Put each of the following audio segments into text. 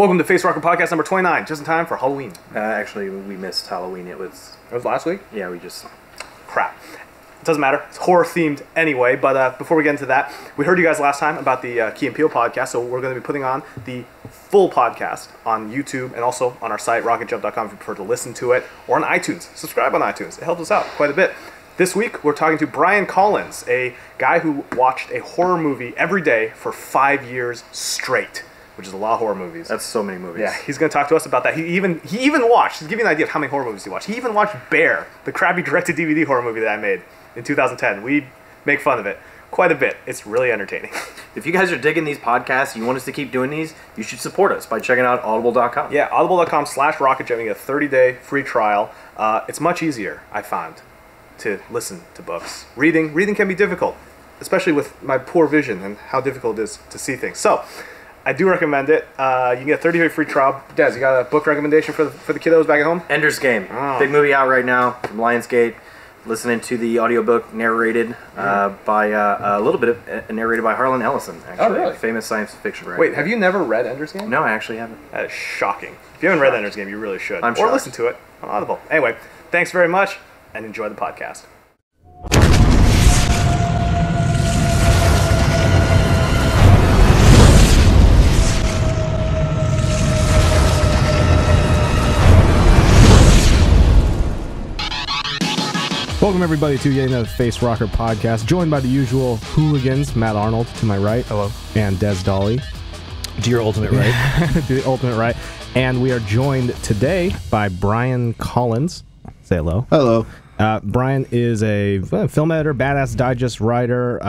Welcome to Facerocker podcast number 29, just in time for Halloween. Actually, we missed Halloween. It was last week? Yeah, we just... Crap. It doesn't matter. It's horror-themed anyway, but before we get into that, we heard you guys last time about the Key and Peele podcast, so we're going to be putting on the full podcast on YouTube and also on our site, RocketJump.com, if you prefer to listen to it, or on iTunes. Subscribe on iTunes. It helps us out quite a bit. This week, we're talking to Brian Collins, a guy who watched a horror movie every day for 5 years straight, which is a lot of horror movies. That's so many movies. Yeah, he's going to talk to us about that. He even watched, to give you an idea of how many horror movies he watched, he even watched Bear, the crappy direct-to-DVD horror movie that I made in 2010. We make fun of it quite a bit. It's really entertaining. If you guys are digging these podcasts, you want us to keep doing these, you should support us by checking out audible.com. Yeah, audible.com/RocketJump. You get a 30-day free trial. It's much easier, I found, to listen to books. Reading can be difficult, especially with my poor vision and how difficult it is to see things. So, I do recommend it. You can get a 30-day free trial. Des, you got a book recommendation for the kiddos back at home? Ender's Game. Big movie out right now from Lionsgate. Listening to the audiobook narrated by a little bit of narrated by Harlan Ellison, actually. Oh, really? A famous science fiction writer. Wait, have you never read Ender's Game? No, I actually haven't. That is shocking. If you haven't read Ender's Game, you really should. I'm or shocked. Listen to it on Audible. Anyway, thanks very much, and enjoy the podcast. Welcome everybody to yet another Facerocker podcast, joined by the usual hooligans, Matt Arnold to my right. Hello. And Des Dolly. To your ultimate right. To the ultimate right. And we are joined today by Brian Collins. Say hello. Hello. Brian is a film editor, Badass Digest writer.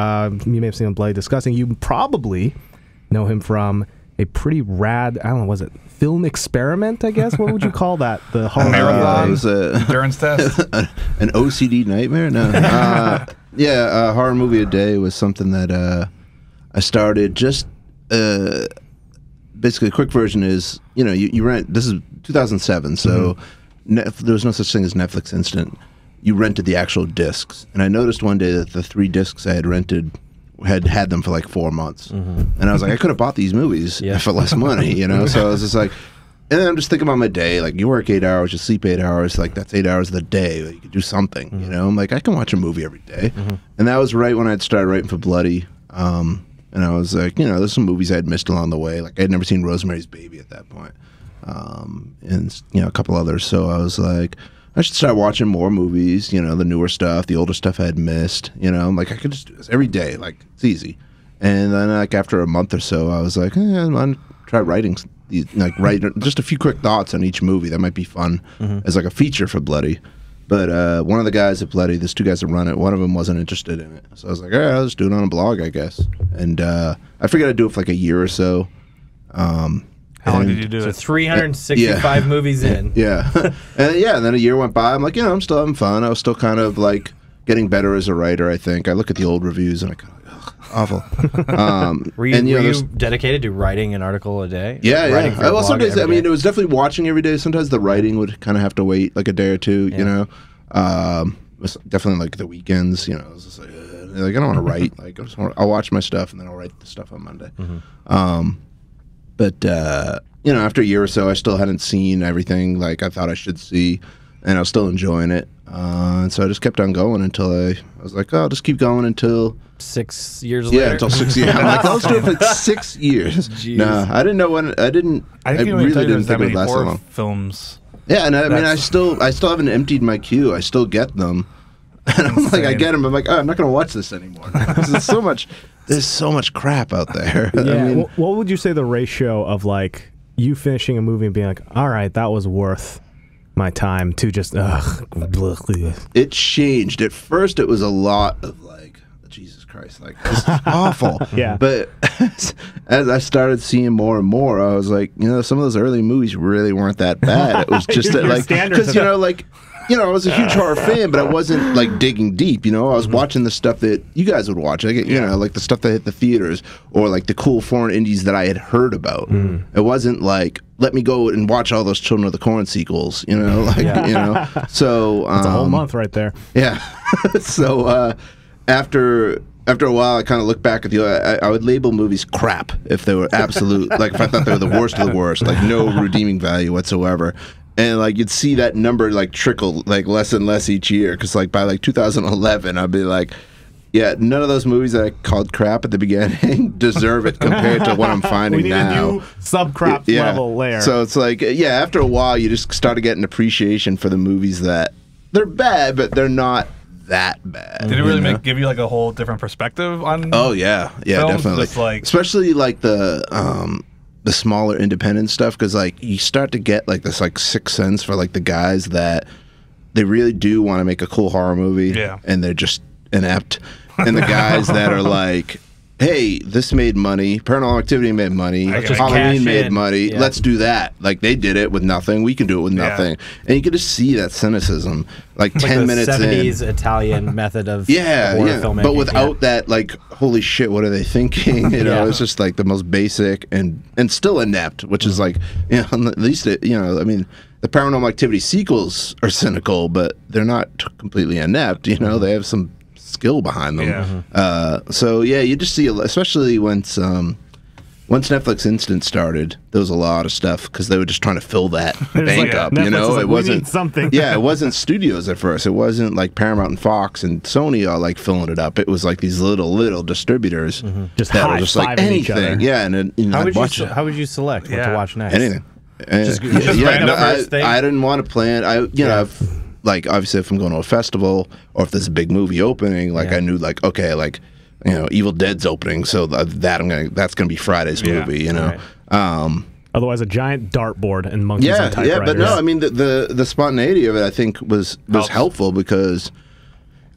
You may have seen him Bloody Disgusting. You probably know him from a pretty rad, I don't know, was it film experiment, I guess? What would you call that? The horror marathon? It was Endurance test? an OCD nightmare? No. A horror movie a day was something that I started just... basically, a quick version is, you rent... This is 2007, so there was no such thing as Netflix Instant. You rented the actual discs. And I noticed one day that the 3 discs I had rented had them for like 4 months. And I was like, I could have bought these movies for less money, So I was just like... And then I'm just thinking about my day. Like, you work 8 hours, you sleep 8 hours. Like, that's 8 hours of the day. You could do something, I'm like, I can watch a movie every day. And that was right when I'd started writing for Bloody. And I was like, there's some movies I had missed along the way. Like, I had never seen Rosemary's Baby at that point. And, a couple others. So I was like, I should start watching more movies, the newer stuff, the older stuff I had missed. I'm like, I could just do this every day. Like, it's easy. And then, like, after a month or so, I was like, I'm going to try writing, write just a few quick thoughts on each movie. That might be fun as, like, a feature for Bloody. But one of the guys at Bloody, there's 2 guys that run it, one of them wasn't interested in it. So I was like, I'll just do it on a blog, I guess. And I figured I'd do it for, like, a year or so. How long did you do it? 365 movies in. Yeah. And then a year went by. I'm like, I'm still having fun. I was still kind of, like, getting better as a writer, I think. I look at the old reviews and I kind of awful. Were you dedicated to writing an article a day? Yeah. Well, sometimes, it day? was definitely watching every day. Sometimes the writing would kind of have to wait like a day or two, It was definitely like the weekends, I was just like I don't want to write. Like, I'll watch my stuff and then I'll write the stuff on Monday. But after a year or so, I still hadn't seen everything like I thought I should see, and I was still enjoying it. And so I just kept on going until I was like, I'll just keep going until 6 years later. Yeah, until 6 years. I'm like, let's do it for like 6 years. Jeez. No, I didn't know when. I really didn't think it would last that long. Films. Yeah, and I still haven't emptied my queue. I still get them, and I'm like, I get them. I'm like, I'm not going to watch this anymore. There's so much crap out there. Yeah. What would you say the ratio of like you finishing a movie and being like, all right, that was worth my time, to just It changed. At first, it was a lot of like, Jesus Christ, like, this is awful. Yeah. But as I started seeing more and more, I was like, some of those early movies really weren't that bad. It was just that, like, because I was a huge horror fan, but I wasn't like digging deep. I was watching the stuff that you guys would watch. Like, like the stuff that hit the theaters, or like the cool foreign indies that I had heard about. It wasn't like, let me go and watch all those Children of the Corn sequels. So it's a whole month right there. Yeah. So after after a while, I kind of look back at I would label movies crap if they were absolute, like if I thought they were the worst of the worst, like no redeeming value whatsoever. And like you'd see that number like trickle like less and less each year, because like by like 2011, I'd be like, yeah, none of those movies that I called crap at the beginning deserve it compared to what I'm finding now. We need a new sub-crap level layer. So it's like, yeah, after a while, you just started getting appreciation for the movies that they're bad, but they're not that bad. Did it really give you like a whole different perspective on? Oh yeah, films? definitely. Just like, especially like the smaller independent stuff, because like you start to get like this like sixth sense for like the guys that they really do want to make a cool horror movie, and they're just inept. And the guys that are like, hey, this made money, Paranormal Activity made money, Halloween made money, let's do that. Like, they did it with nothing, we can do it with nothing. And you can just see that cynicism, like 10 minutes 70s in. Italian method of horror filmmaking. But without that, like, holy shit, what are they thinking? You know, it's just like the most basic and still inept, which is like, you know, at least, I mean, the Paranormal Activity sequels are cynical, but they're not completely inept, you know, they have some skill behind them. So yeah, you just see, especially once Netflix Instant started, there was a lot of stuff because they were just trying to fill that bank up. Netflix, you know, like, it wasn't something. Yeah, it wasn't studios at first. It wasn't like Paramount and Fox and Sony all like filling it up. It was like these little distributors just that were just like anything. Yeah, and how would you select what to watch next? Anything. I didn't want to plan. I've, like, obviously, if I'm going to a festival or if there's a big movie opening, like I knew, like, okay, like, you know, Evil Dead's opening, so that's gonna be Friday's movie, you know. Right. Otherwise, a giant dartboard and monkeys on typewriters. Yeah, but no, I mean the spontaneity of it, I think, was helpful because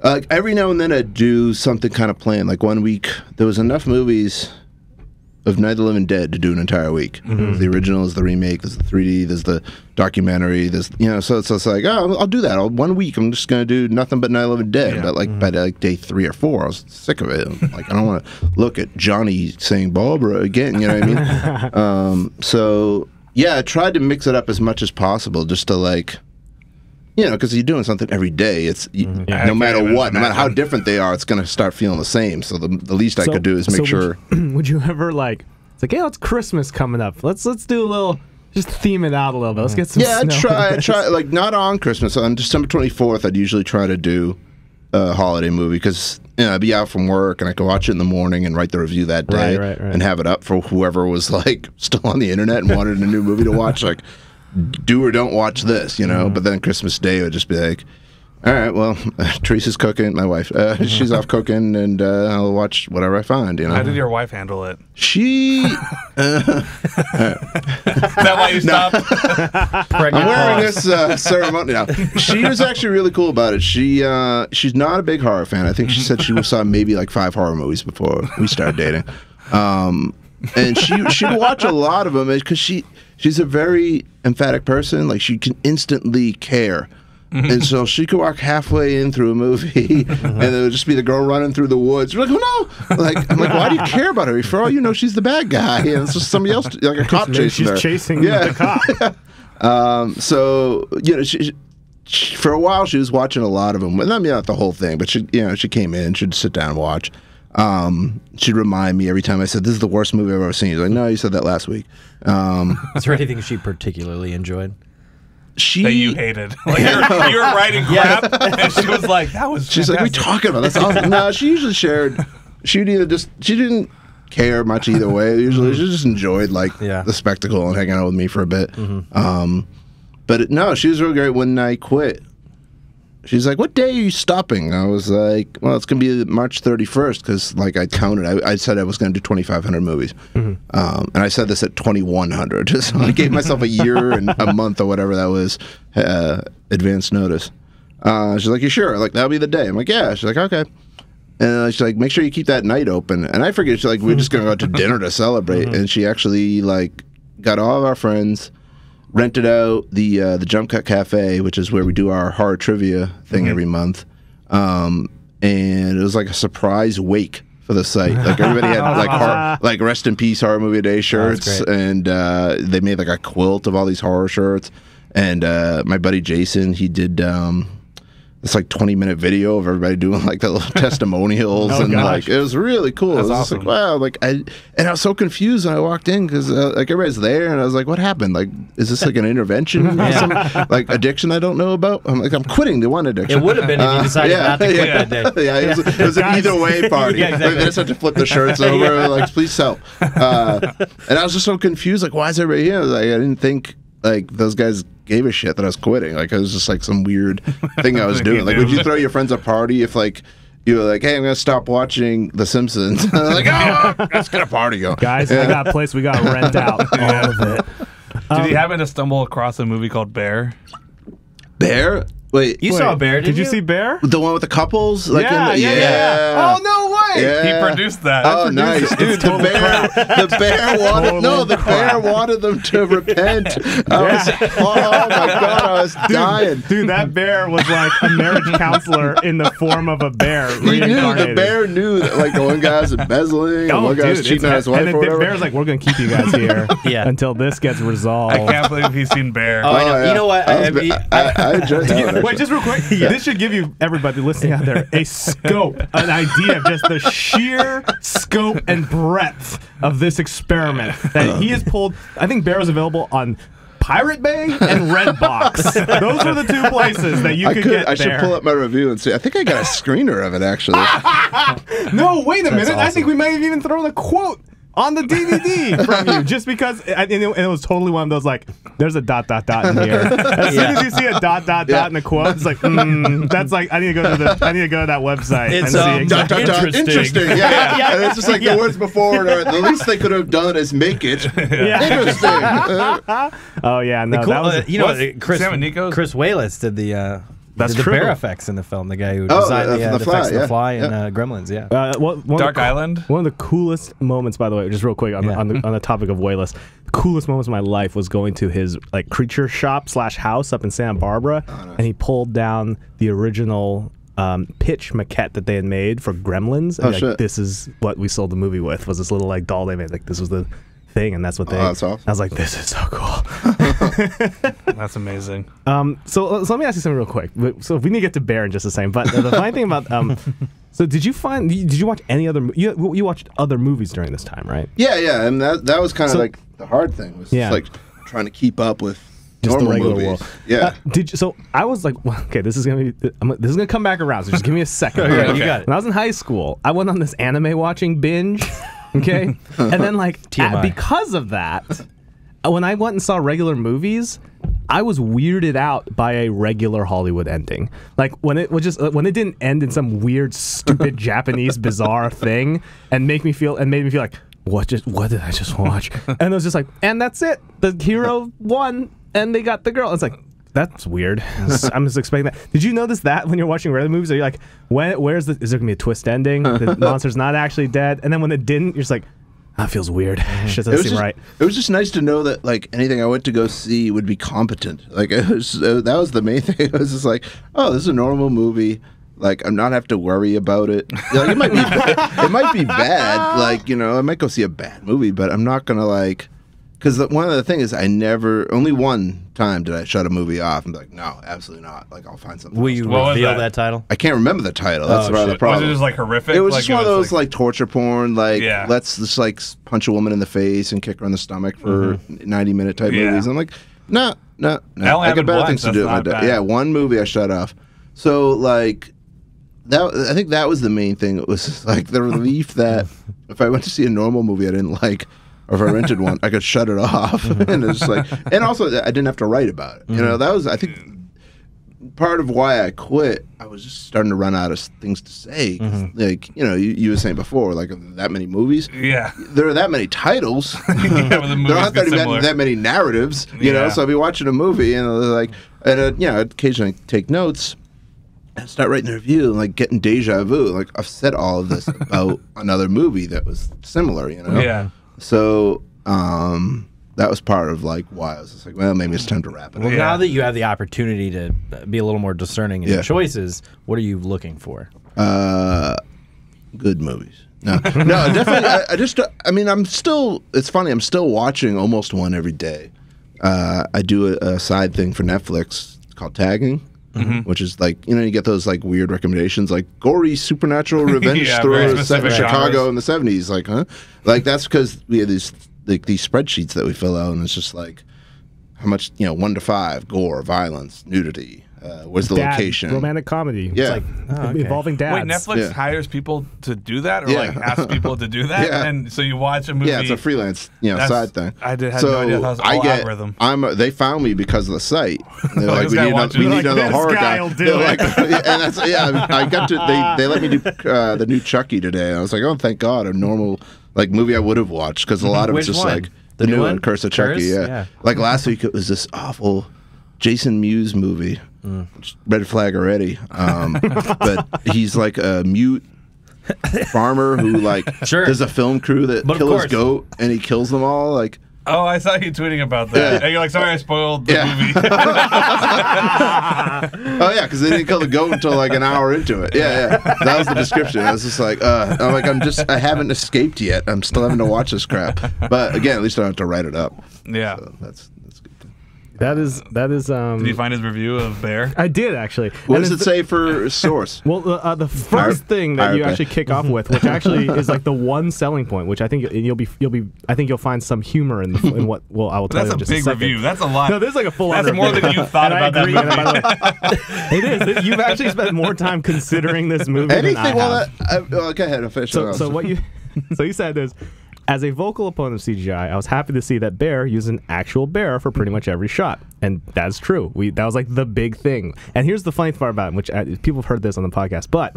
every now and then I'd do something kind of planned. Like one week, there was enough movies of Night of the Living Dead to do an entire week. The original is the remake, there's the 3D, there's the documentary, there's, you know, so it's like, oh, I'll do that. 1 week, I'm just going to do nothing but Night of the Living Dead. But like by like day 3 or 4, I was sick of it. Like, I don't want to look at Johnny saying Barbara again, you know what I mean? So, yeah, I tried to mix it up as much as possible just to like, you know, because you're doing something every day. It's no matter what, no matter how different they are, it's going to start feeling the same. So the least I could do is make sure. Would you ever like? It's like, hey, it's Christmas coming up. Let's do a little, just theme it out a little bit. Let's get some. Yeah, snow. I try like not on Christmas. On December 24th, I'd usually try to do a holiday movie because I'd be out from work and I could watch it in the morning and write the review that day and have it up for whoever was like still on the internet and wanted a new movie to watch. Like, do or don't watch this, you know. But then Christmas Day would just be like, all right, well, Teresa's cooking, my wife, she's off cooking, and I'll watch whatever I find, you know. How did your wife handle it? She Is that why you stopped? I'm wearing this ceremony now. She was actually really cool about it. She's not a big horror fan. I think she said she saw maybe like 5 horror movies before we started dating. And she'd watch a lot of them because she's a very emphatic person. Like, she can instantly care. And so she could walk halfway in through a movie, and it would just be the girl running through the woods. You're like, oh no! Like, I'm like, why do you care about her? For all you know, she's the bad guy, and it's just somebody else, like a cop chasing her. She's chasing the cop. So you know, she, for a while she was watching a lot of them. I mean, not the whole thing, but she came in, she'd sit down and watch. She'd remind me every time I said, "This is the worst movie I've ever seen." She's like, "No, you said that last week." Is there anything she particularly enjoyed? That you hated. Like, you were writing crap, and she was like, "That was." She's like, "What are we talking about?" That's awesome. No, she usually shared. She didn't care much either way. Usually, she just enjoyed like the spectacle and hanging out with me for a bit. But no, she was real great. When I quit, she's like, "What day are you stopping?" I was like, "Well, it's gonna be March 31st because like I counted. I said I was gonna do 2,500 movies, and I said this at 2,100. So I gave myself a year and a month or whatever that was advance notice." She's like, "You sure?" Like, that'll be the day. I'm like, "Yeah." She's like, "Okay." And she's like, "Make sure you keep that night open." And I figured she's like, we're just gonna go out to dinner to celebrate. And she actually like got all of our friends, rented out the Jump Cut Cafe, which is where we do our horror trivia thing every month, and it was like a surprise wake for the site. Like, everybody had like Rest in Peace Horror Movie Day shirts, and they made like a quilt of all these horror shirts. And my buddy Jason, he did the this like 20-minute video of everybody doing like the little testimonials, and gosh. like it was really cool. That's it was awesome. just like, wow, like I was so confused when I walked in because like everybody's there, and I was like, what happened? Like, is this like an intervention or some like addiction I don't know about? I'm like, I'm quitting the one addiction. It would have been if you decided not to quit that day. Yeah, it was an either way party. Yeah, exactly. Like, they just had to flip the shirts over, like, please help. And I was just so confused, like, why is everybody here? Like, I didn't think like those guys gave a shit that I was quitting. Like, it was just like some weird thing I was doing. Like, would you throw your friends a party if like you were like, hey, I'm gonna stop watching The Simpsons? Like, oh, let's get a party going. Guys, I got a place we got to rent out. All of it. Did you happen to stumble across a movie called Bear? Bear? Wait, You saw Bear, Did you see Bear? the one with the couples? Like, Oh, no way. Yeah. He produced that. Oh, nice, dude! The bear wanted the bear wanted them to repent. Oh my god, I was dying. Dude, that bear was like a marriage counselor in the form of a bear. He knew the bear knew that like the one guy was embezzling, and one guy was cheating on his wife. And or the whatever. bear's like, we're gonna keep you guys here until this gets resolved. I can't believe he's seen Bear. Oh, I know. yeah. You know what? I enjoyed that one, Wait, just real quick. This should give you, everybody listening out there, a scope, an idea of just the sheer scope and breadth of this experiment that he has pulled. I think Bear is available on Pirate Bay and Redbox. Those are the two places that you could get I should Bear. pull up my review and see. I think I got a screener of it actually. No, wait a minute. I awesome. think we might have even thrown a quote on the DVD from you, just because, and it was totally one of those like, there's a ... in here. As soon as you see a ... in the quote, it's like, that's like, I need to go to that website It's, and see exactly. Interesting. Yeah. And it's just like the words before. The least they could have done is make it interesting. Oh yeah, no, Cool, that was you know, Chris Sam and Nico's? Wayless did the That's did the true. bear effects in the film. The guy who Oh, designed the the Fly, effects of yeah. the Fly and Yeah. Gremlins. Yeah. one of Dark the, Island? One of the coolest moments, by the way, just real quick on the topic of Wayless, the coolest moments of my life was going to his like creature shop / house up in Santa Barbara, and he pulled down the original pitch maquette that they had made for Gremlins. And shit. This is what we sold the movie with, was this little like doll they made. Like, this was the thing, and that's what they. that's awesome. I was like, this is so cool. That's amazing. So let me ask you something real quick. So we need to get to Bear in just a second. But the funny thing about so did you watch any other? You watched other movies during this time, right? Yeah, and that was kind of So- like the hard thing was Yeah. just like trying to keep up with Just the normal regular movies. world. Yeah. So I was like, well, okay, this is gonna come back around. So just give me a second. Okay, you got it. When I was in high school, I went on this anime watching binge. Okay, and then like TMI. because of that, when I went and saw regular movies, I was weirded out by a regular Hollywood ending. Like when it was just when it didn't end in some weird, stupid Japanese bizarre thing and made me feel like, what did I just watch? And it was just like, and that's it. The hero won, and they got the girl. It's like, that's weird. I'm just expecting that. Did you notice that when you're watching regular movies? Are you like, is there gonna be a twist ending? The monster's not actually dead, and then when it didn't, you're just like, that feels weird. Shit doesn't seem right. It was just nice to know that like anything I went to go see would be competent. Like it was, that was the main thing. It was just like, oh, this is a normal movie. Like I'm not have to worry about it. Like, it might be it might be bad. Like, you know, I might go see a bad movie, but I'm not gonna like. Because one of the things only one time did I shut a movie off and be like, no, absolutely not. Like, I'll find something Will else. you What was reveal that? that title? I can't remember the title. That's part of the Was problem. it just like horrific? It was like, just one of those like torture porn, like Yeah. let's just like punch a woman in the face and kick her in the stomach for 90-minute type movies. I'm like, no. I only I have got it better once, things to that's do with my not day. bad. Yeah, one movie I shut off. So like that, I think that was the main thing. It was just, like the relief that if I went to see a normal movie I didn't like, or if I rented one, I could shut it off. And it's like, and also I didn't have to write about it. You know, that was, I think, part of why I quit. I was just starting to run out of things to say. Like, you know, you were saying before, like that many movies. Yeah. There are that many titles. Yeah, but the There aren't movies get similar. that many narratives. You know, Yeah. so I'll be watching a movie and like, and you know, I'd occasionally take notes. And start writing a review and like getting deja vu. Like I've said all of this about another movie that was similar, you know? Yeah. So that was part of like why I was just like, well, maybe it's time to wrap it up. Well, Yeah. now that you have the opportunity to be a little more discerning in your Yeah. choices, what are you looking for? Good movies. No, no, definitely. I mean, I'm still. It's funny. I'm still watching almost one every day. I do a side thing for Netflix. It's called tagging. which is like, you get those like weird recommendations like gory supernatural revenge Yeah, thriller very set in specific Chicago genres. in the 70s. Like, huh? Like that's because we have these spreadsheets that we fill out, and it's just like how much 1 to 5 gore, violence, nudity. Where's the location? Romantic comedy. Yeah. It's like involving dads. Wait, Netflix hires people to do that, or Yeah. like asks people to do that, Yeah. and so you watch a movie. Yeah, it's a freelance side thing. I had so no idea that was all algorithm. They found me because of the site. And they're like, this guy we watches need it." another This horror guy. guy'll do They're it. like, and that's I got to. They let me do the new Chucky today. And I was like, oh, thank God, a normal like movie I would have watched because a lot of it's Which just one? like The new new one? Curse of Chucky. Curse? Yeah. Like last week it was this awful Jason Mewes movie. Red flag already. But he's like a mute farmer who like Sure. there's a film crew that But of kill his course. goat and he kills them all. Like Oh, I saw you tweeting about that. Yeah. And you're like, sorry, I spoiled the Yeah. movie. oh yeah, because they didn't kill the goat until like an hour into it. Yeah. That was the description. I was just like, I haven't escaped yet. I'm still having to watch this crap. But again, at least I don't have to write it up. Yeah. So that's good. That is. Did you find his review of Bear? I did actually. What And does it it's- say for source? Well, the first thing that you okay. actually kick off with, which actually is like the one selling point, which I think I think you'll find some humor in what. Well, I will tell That's you in a just big a second. review. That's a lot. No, there's like a full. That's more than you thought and I about agree, that movie. and by the way, it is. You've actually spent more time considering this movie than I Anything? have. Go ahead. I'll finish. So what you so you said is, as a vocal opponent of CGI, I was happy to see that Bear used an actual bear for pretty much every shot, and that's true. That was like the big thing. And here's the funny part about it, which people have heard this on the podcast, but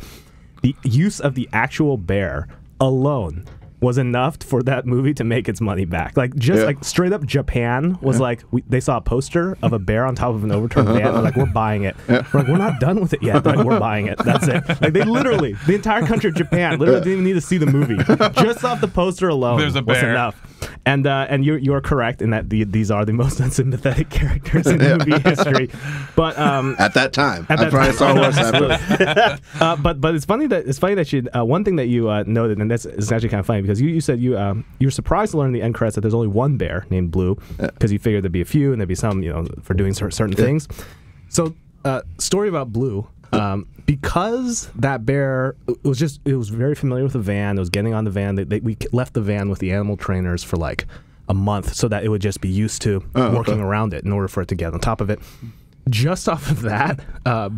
the use of the actual bear alone was enough for that movie to make its money back. Like just like straight up Japan was like they saw a poster of a bear on top of an overturned van. They're like, we're buying it. We're like, we're not done with it yet. They're like, we're buying it. That's it. Like they literally, the entire country of Japan literally didn't even need to see the movie. Just off the poster alone There's a was bear. enough. And you are correct in that these are the most unsympathetic characters in movie history. But at that time, at I that probably time. saw worse happen. but it's funny that you one thing that you noted, and this is actually kind of funny because you said you're surprised to learn in the end credits that there's only one bear named Blue because you figured there'd be a few and there'd be some for doing certain things. So story about Blue. Because that bear it was very familiar with the van. It was getting on the van. We left the van with the animal trainers for like a month so that it would just be used to working around it in order for it to get on top of it. Just off of that,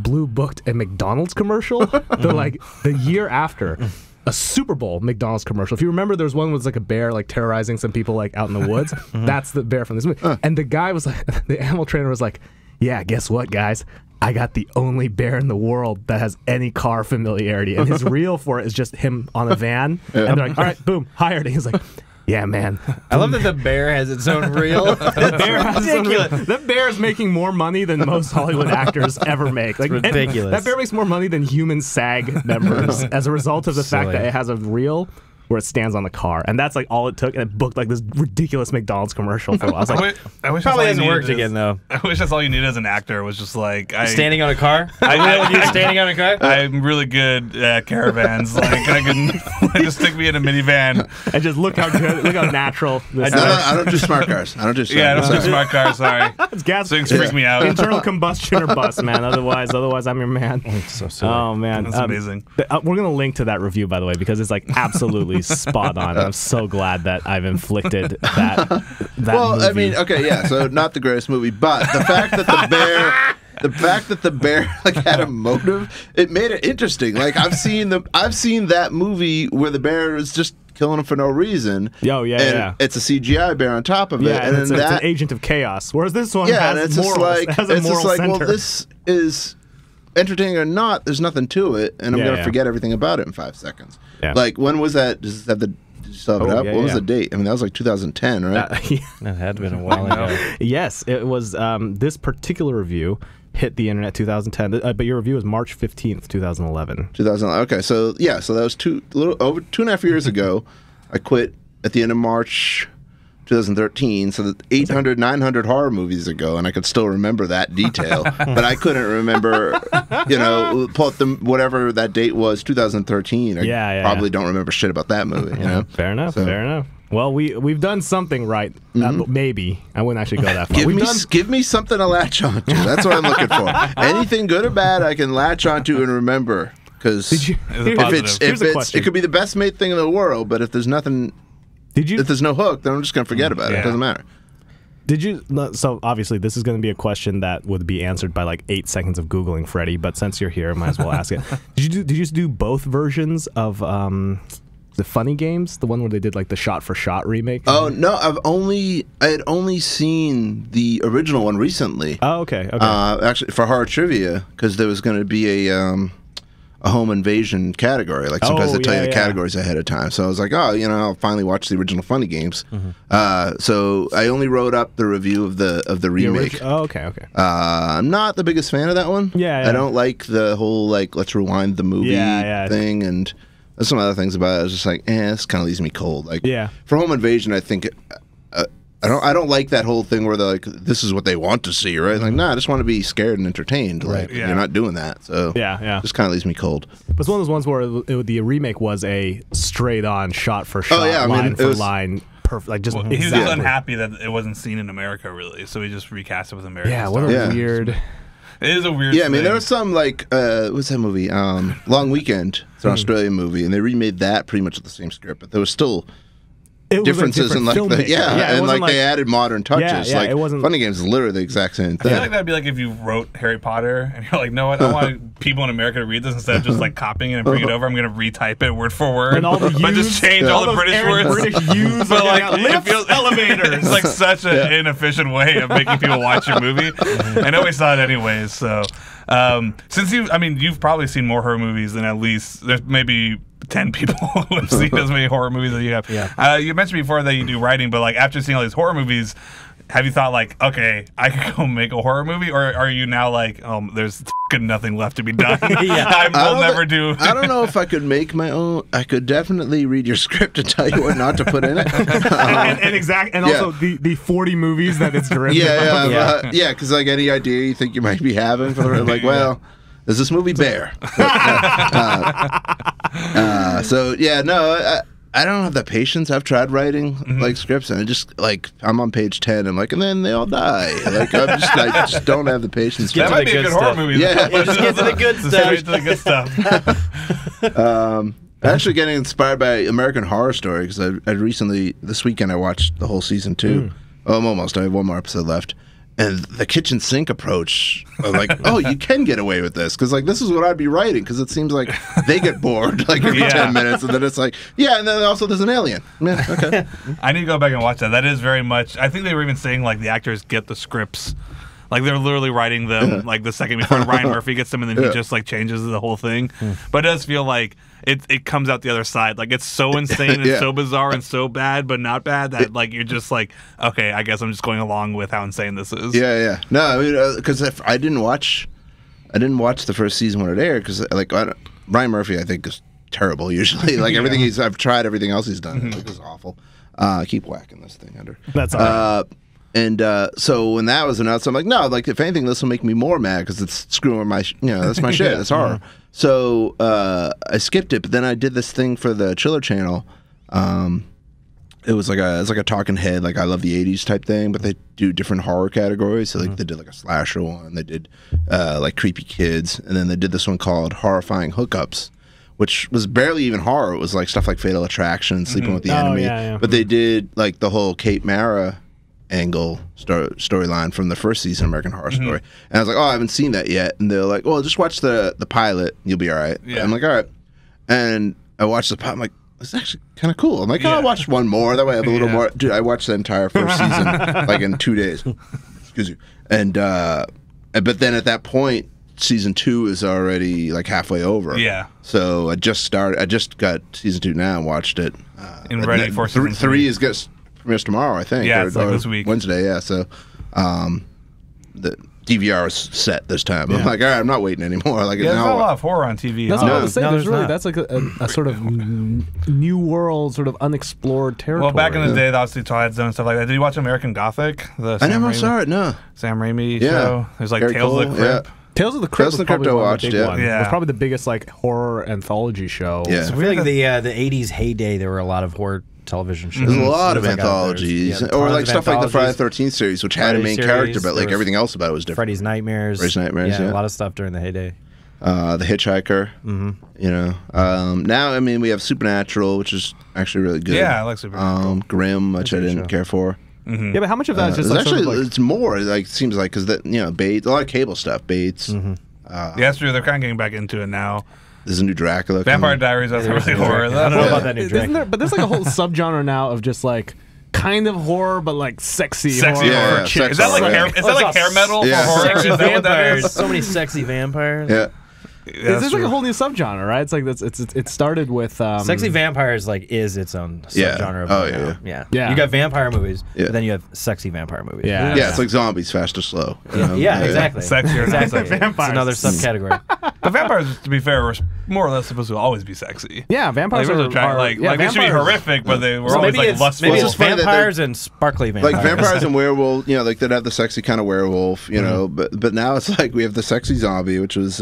Blue booked a McDonald's commercial the year after. A Super Bowl McDonald's commercial. If you remember, there was one was like a bear like terrorizing some people like out in the woods. That's the bear from this movie. And the guy was like, the animal trainer was like, yeah, guess what, guys? I got the only bear in the world that has any car familiarity. And his reel for it is just him on a van. And they're like, all right, boom, hired. And he's like, yeah, man. I love that the bear has its own reel. That bear is making more money than most Hollywood actors ever make. Like, ridiculous. That bear makes more money than human SAG members as a result of the fact Silly. that it has a reel where it stands on the car. And that's like all it took. And it booked like this ridiculous McDonald's commercial for a while. I was like, I wish that's Probably all you hasn't needed worked as- again, though. I wish that's all you needed as an actor was just like Standing on a car? A reel of you standing on a car? I'm really good at caravans. Like I can just stick me in a minivan. and just look how good, look how natural this No, is. I don't do smart cars. I don't do smart Yeah, I don't do cars. smart cars. Sorry, It's gas. things freak me out. Internal combustion or bust, man. Otherwise, I'm your man. So silly. Oh man, That's amazing. We're gonna link to that review, by the way, because it's like absolutely spot on. I'm so glad that I've inflicted that. Well, movie. I mean, okay, yeah. So not the greatest movie, but the fact that the bear like had a motive, it made it interesting. Like I've seen that movie where the bear is just killing him for no reason. Oh, yeah, and yeah. it's a CGI bear on top of it, yeah, and then it's an agent of chaos. Whereas this one yeah, and has it's just morals. like It has a moral center. well, this is entertaining or not. There's nothing to it, and I'm Yeah, gonna yeah. forget everything about it in 5 seconds. Yeah. Like when was that? Does it have the? Did you still have it Oh, up? yeah, What was yeah. the date? I mean, that was like 2010, right? That had been a while ago. Yes, it was. This particular review hit the internet 2010, but your review was March 15th, 2011. 2011. Okay, so yeah, so that was over 2.5 years ago. I quit at the end of March 2013, so 800, 900 horror movies ago, and I could still remember that detail, but I couldn't remember, whatever that date was, 2013. I probably don't remember shit about that movie. You know? Fair enough. Fair enough. Well, we've done something right. Maybe I wouldn't actually go that far. Give me something to latch onto. That's what I'm looking for. Anything good or bad, I can latch onto and remember. Because it could be the best made thing in the world, but if there's nothing. If there's no hook, then I'm just going to forget about it. It doesn't matter. Did you? So obviously, this is going to be a question that would be answered by like 8 seconds of Googling Freddy. But since you're here, I might as well ask it. Did you do both versions of the Funny Games? The one where they did like the shot-for-shot remake? Oh no, I had only seen the original one recently. Oh, okay. Actually, for horror trivia, because there was going to be a home invasion category. Like sometimes they tell you the categories ahead of time. So I was like, I'll finally watch the original Funny Games. So I only wrote up the review of the remake. Okay. I'm not the biggest fan of that one. I don't like the whole like let's rewind the movie thing, and there's some other things about it. I was just like, this kind of leaves me cold. Like for home invasion, I think. I don't like that whole thing where they're like, this is what they want to see, right? Like, I just want to be scared and entertained. Like, you're not doing that. So, just kind of leaves me cold. But it's one of those ones where the remake was a straight-on shot-for-shot, line-for-line, perfect. Like, just he was just unhappy that it wasn't seen in America, really. So he just recast it with American stars. What a weird... It is a weird thing. I mean, there was some, like, what's that movie? Long Weekend. It's an Australian movie, and they remade that pretty much with the same script, but there was still... differences in like and like they added modern touches. Like it wasn't. Funny Games is literally the exact same thing. I feel like that'd be like if you wrote Harry Potter and you're like, no, I want people in America to read this instead of just like copying it and bring it over. I'm going to retype it word for word, and all the but just change all the British words. British use, but like it feels elevators. It's like such an inefficient way of making people watch your movie. I know we saw it anyways. So since you've probably seen more horror movies than at least there's maybe 10 people who have seen as many horror movies as you have. You mentioned before that you do writing, but like after seeing all these horror movies, have you thought like, okay, I could go make a horror movie, or are you now like, there's nothing left to be done? I'll never do. I don't know if I could make my own. I could definitely read your script and tell you what not to put in it. Also the 40 movies that it's directed. Because like any idea you think you might be having for the like, is this movie Bear? I don't have the patience. I've tried writing like scripts, and I just like I'm on page 10. I'm like, and then they all die. Like I just don't have the patience. That might be a good horror movie. Just get to the good stuff. Straight to the good stuff. Actually, getting inspired by American Horror Story because I recently this weekend I watched the whole season 2. I'm almost. I have one more episode left. And the kitchen sink approach, I'm like, you can get away with this. Because, like, this is what I'd be writing. Because it seems like they get bored, like, every 10 minutes. And then it's like, and then also there's an alien. Yeah, okay. I need to go back and watch that. That is very much, I think they were even saying, like, the actors get the scripts. Like, they're literally writing them, like, the second before Ryan Murphy gets them, and then he just, like, changes the whole thing. But it does feel like it comes out the other side. Like, it's so insane and so bizarre and so bad, but not bad, that, like, you're just like, okay, I guess I'm just going along with how insane this is. Yeah. No, I mean, because I didn't watch the first season when it aired, because, like, Ryan Murphy, I think, is terrible, usually. Like, everything I've tried everything else he's done. Like, it's awful. I keep whacking this thing under. That's all right. And so when that was announced, I'm like, no, like if anything, this will make me more mad because it's screwing my, that's my shit. It's horror. So I skipped it, but then I did this thing for the Chiller channel. It was like a talking head, like I love the '80s type thing, but they do different horror categories. So like they did like a slasher one, they did like creepy kids, and then they did this one called Horrifying Hookups, which was barely even horror. It was like stuff like Fatal Attraction, Sleeping with the Enemy. But they did like the whole Kate Mara angle storyline from the first season of American Horror Story. And I was like, I haven't seen that yet. And they're like, well, just watch the pilot. You'll be all right. Yeah. I'm like, all right. And I watched the pilot. I'm like, it's actually kind of cool. I'm like, I'll watch one more. That way I have a little more. Dude, I watched the entire first season like in 2 days. Excuse me. And but then at that point, season 2 is already like halfway over. Yeah. So I just got season 2 now and watched it. And ready for season 3 is premieres tomorrow, I think. Yeah, it's like this week. Wednesday, yeah. So DVR was set this time. I'm like, all right, I'm not waiting anymore. Like, Yeah, there's now not a what? lot of horror on TV. That's huh? what I was saying. No, There's there's really not. that's like a sort of new world, sort of unexplored territory. Well, back in the day, obviously Twilight Zone and stuff like that. Did you watch American Gothic? I never saw it. No. Sam Raimi Yeah. show. There's like Very Tales cool, of the Crypt. yeah. Tales of the Crypt Tales was of the Crypt probably I one of watched, the big yeah. ones. It Yeah. was probably the biggest like horror anthology show. Yeah. I feel like the 80s heyday, there were a lot of horror television shows. There's a lot of There's like anthologies, there's, or tons like of stuff like the Friday the anthologies. 13th series, which had a Friday main series, character, but there like was everything else about it was different. Freddy's Nightmares. Freddy's Nightmares, yeah. A lot of stuff during the heyday. The Hitchhiker, you know. Now, I mean, we have Supernatural, which is actually really good. Yeah, I like Supernatural. Grimm, which I a good didn't show. care for. Yeah, but how much of that is just It's like, actually, sort of like it's more like seems like because that Bates, a lot of cable stuff. Bates. Yeah, that's true. They're kind of getting back into it now. There's a new Dracula. Vampire coming. Diaries, that's really Dracula. horror. I don't know That's- about that new Isn't Dracula. there, but there's like a whole subgenre now of just like kind of horror, but like sexy, Sexy horror horror. for chicks. Is that like horror, hair? yeah. Is that like hair metal Yeah. for horror? Sexy Is that what that vampires. is? So many sexy vampires. Yeah. Yeah, There's like a whole new subgenre, right? It's like it started with Sexy vampires is its own Yeah. subgenre. Of Oh, it yeah, now. yeah. You got vampire movies, Yeah. but then you have sexy vampire movies. Yeah. Yeah, it's like zombies, fast or slow. you know? Yeah, exactly. Sexy or not exactly. sexy. It's another subcategory. The vampires, to be fair, were more or less supposed to always be sexy. Yeah, vampires Like, are, like they should be vampires- horrific, but they were So always maybe like it's lustful. maybe Well, it's it's funny that vampires and sparkly vampires. Like vampires and werewolf, like they'd have the sexy kind of werewolf, but now it's like we have the sexy zombie, which was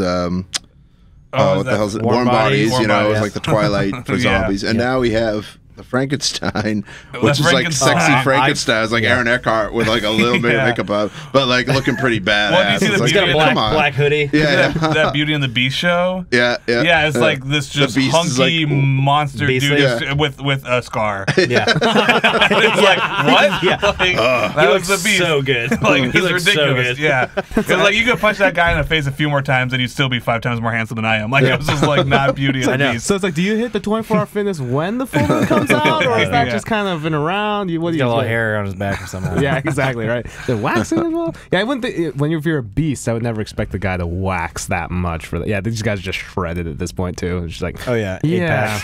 is what the that hell's it? Warm Warm Bodies? Bodies, Warm it was Bodies. like the Twilight for Yeah. zombies, and now we have the Frankenstein, which is like Frankenstein. sexy I- Frankenstein. It's like Aaron Eckhart with like a little bit of Yeah. makeup on, but like looking pretty badass. Well, do you see It's the like, He's got a Beauty black, and come on. black hoodie. Yeah, that Beauty and the Beast show. yeah. Yeah, it's like this The just Beast is hunky like- monster Beastly. dude Yeah. with a scar. Yeah. It's like what? Yeah. Like, He that was looks the Beast. so good. Like He it's looks so ridiculous. good. Yeah, it's like you could punch that guy in the face a few more times and you'd still be 5 times more handsome than I am. Like it was just like not Beauty and I the know. Beast. So it's like, do you hit the 24-hour fitness when the full moon comes out, or is that Yeah. just kind of in around? What do He's got you a little do? hair on his back or something. Yeah, exactly right. The waxing as well. Yeah, I wouldn't. If you're a beast, I would never expect the guy to wax that much for that. Yeah, these guys are just shredded at this point too. It's just like, Oh yeah. yeah,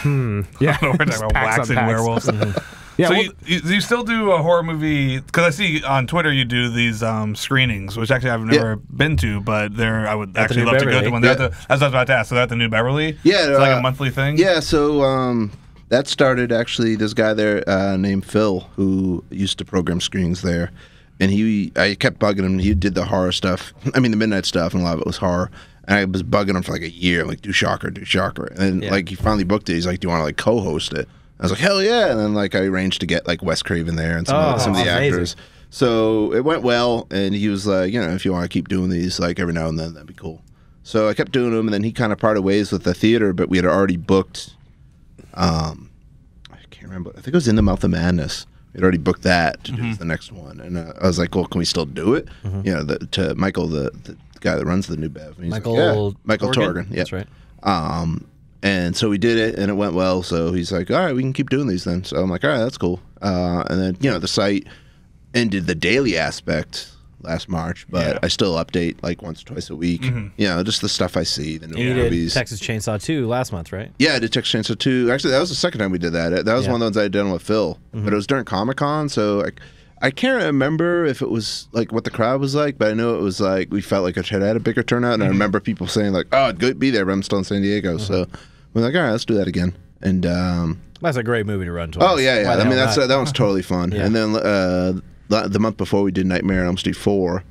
yeah. We're talking Just about packs on waxing packs. werewolves. Yeah, So well, you still do a horror movie? Because I see on Twitter you do these screenings, which actually I've never been to, but I would At the actually New love to go Beverly. to one. Yeah. That's what I was about to ask. So they're at the New Beverly? Yeah, It's like a monthly thing? Yeah, so that started actually. There's a guy there named Phil who used to program screenings there, and I kept bugging him. He did the horror stuff. I mean, the midnight stuff, and a lot of it was horror. And I was bugging him for like a year, like do Shocker. And then like he finally booked it. He's like, "Do you want to like co-host it?" I was like, "Hell yeah!" And then like I arranged to get like Wes Craven there and some of the amazing. actors. So it went well, and he was like, if you want to keep doing these like every now and then, that'd be cool. So I kept doing them, and then he kind of parted ways with the theater, but we had already booked. I can't remember. I think it was In the Mouth of Madness. We'd already booked that to do as the next one, and I was like, "Well, can we still do it?" To Michael, the guy that runs the New Bev. And he's like, Michael Torgan. Yeah, That's right. And so we did it, and it went well. So he's like, "All right, we can keep doing these then." So I'm like, "All right, that's cool." And then the site ended the daily aspect last March, but I still update like once or twice a week. Just the stuff I see, the new You did movies. Texas Chainsaw 2 last month, right? Yeah, I did Texas Chainsaw 2. Actually, that was the second time we did that. That was one of the ones I had done with Phil, but it was during Comic-Con, so I can't remember if it was like what the crowd was like, but I know it was like we felt like it had a bigger turnout, and I remember people saying like, "Oh, it'd be there, but I'm still in San Diego." So we're like, "All right, let's do that again." And That's a great movie to run twice. oh yeah. Why the I mean, hell not? that one's totally fun. Yeah. And then the month before we did Nightmare on Elm Street 4,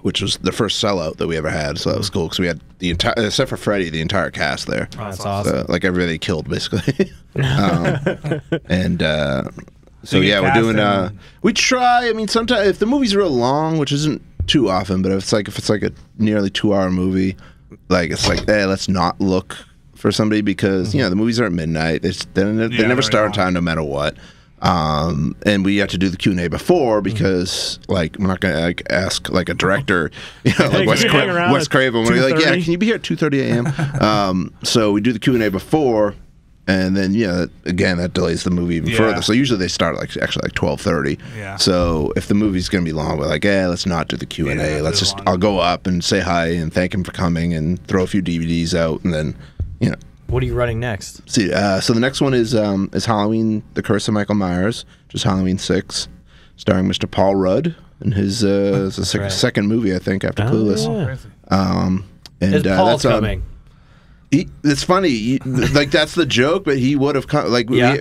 which was the first sellout that we ever had, so that was cool because we had the entire, except for Freddy, the entire cast there. Oh, that's awesome. So, like everybody killed basically. And so you yeah, we're cast doing. them- We try. I mean, sometimes if the movie's real long, which isn't too often, but if it's like a nearly 2-hour movie, like it's like, hey, let's not look for somebody because the movies are at midnight. They they're never start on long. time no matter what. And we have to do the Q&A before because like we're not gonna like ask like a director, like Wes can you hang around Wes at Craven. We're like, yeah, 2:30? can you be here at 2:30 a.m.? So we do the Q&A before. And then again that delays the movie even further. So usually they start like 12:30. Yeah. So if the movie's gonna be long, we're like, let's not do the Q&A. Yeah, Let's do it just long. I'll go up and say hi and thank him for coming and throw a few DVDs out and then What are you running next? see. So the next one is Halloween: The Curse of Michael Myers, which is Halloween 6, starring Mr. Paul Rudd in his second movie, I think, after Clueless. Yeah. Crazy. And Is Paul's that's coming? It's funny, like that's the joke, but he would have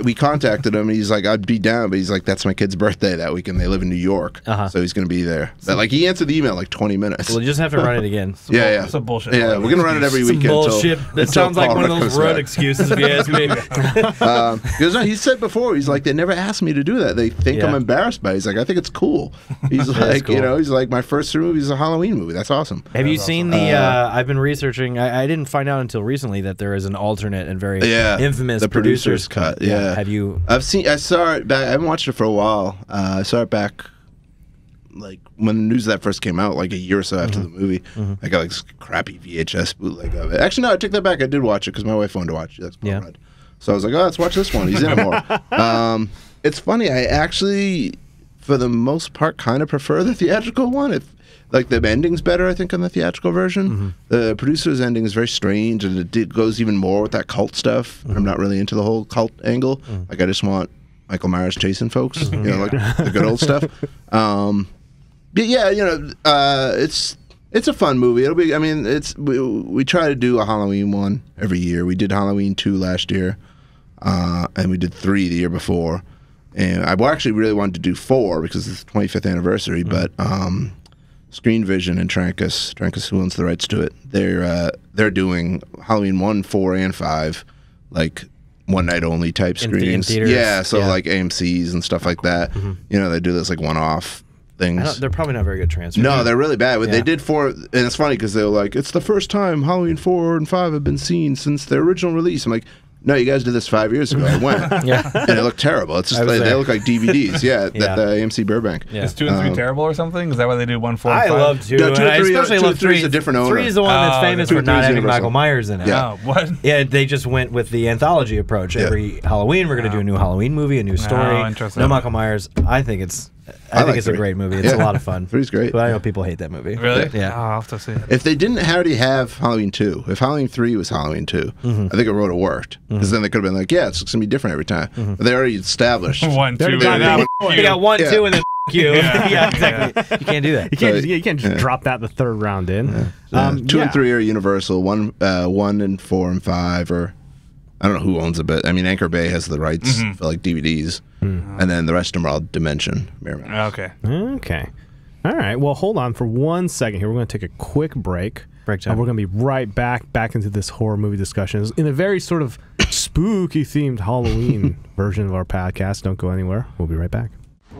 we contacted him. And he's like, I'd be down, but he's like, that's my kid's birthday that weekend. They live in New York, so he's going to be there. But like he answered the email like 20 minutes. Well, you just have to run it again. Yeah, Some bullshit. Yeah, we're gonna run it every Some weekend. bullshit. That sounds like one of those road excuses, if you ask me. Because he said before, he's like, they never asked me to do that. They think I'm embarrassed by it. He's like, I think it's cool. He's like, cool. he's like, my first movie is a Halloween movie. That's awesome. Have you seen the? I've been researching. I didn't find out until recently that there is an alternate and very infamous the producer's cut. Yeah. Have you? I saw it back. I haven't watched it for a while. I saw it back, like when the news of that first came out, like a year or so after the movie. I got like this crappy VHS bootleg of it. Actually, no, I take that back. I did watch it because my wife wanted to watch it. That's Red. So I was like, oh, let's watch this one. He's in it more. It's funny. I actually, for the most part, kind of prefer the theatrical one. Like the ending's better, I think, on the theatrical version. The producer's ending is very strange, and it goes even more with that cult stuff. I'm not really into the whole cult angle. Like I just want Michael Myers chasing folks, like the good old stuff. But yeah, it's a fun movie. It'll be. I mean, we try to do a Halloween one every year. We did Halloween 2 last year, and we did 3 the year before. And I actually really wanted to do 4 because it's the 25th anniversary, but. Screen Vision and Trancas, who owns the rights to it, they're doing Halloween 1, 4, and 5, like one night only type screenings. Yeah, so like AMC's and stuff like that. They do this like one-off things. They're probably not very good transfers. No, they're really bad. They did 4, and it's funny because they're like, it's the first time Halloween 4 and 5 have been seen since their original release. I'm like, no, you guys did this 5 years ago. I went, and it looked terrible. It's just they look like DVDs. Yeah, the AMC Burbank. Is 2 and 3 terrible or something? Is that why they do 1, 4, and 5? I love 2. No, 2 and 3, especially 2 love and 3 is a different owner. 3 is the one that's famous for not having Michael Myers in it. Yeah. Oh, what? Yeah, they just went with the anthology approach. Every Halloween, we're going to do a new Halloween movie, a new story. Interesting. No Michael Myers. I think it's a great movie. It's a lot of fun. 3's great. But I know people hate that movie. Really? Yeah. Oh, I'll have to see it. If they didn't already have Halloween 2, if Halloween 3 was Halloween 2, I think it would have worked. Because then they could have been like, yeah, it's going to be different every time. But they already established. 1, 2, They got 1, 2, and then you. Yeah, exactly. You can't do that. You can't just drop that the third round in. 2 and 3 are Universal. 1 and 4 and 5 are, I don't know who owns it, but I mean, Anchor Bay has the rights for like DVDs. And then the rest of them are all Dimension. Okay. All right. Well, hold on for 1 second here. We're going to take a quick break. Break time. We're going to be right back into this horror movie discussion in a very sort of spooky themed Halloween version of our podcast. Don't go anywhere. We'll be right back.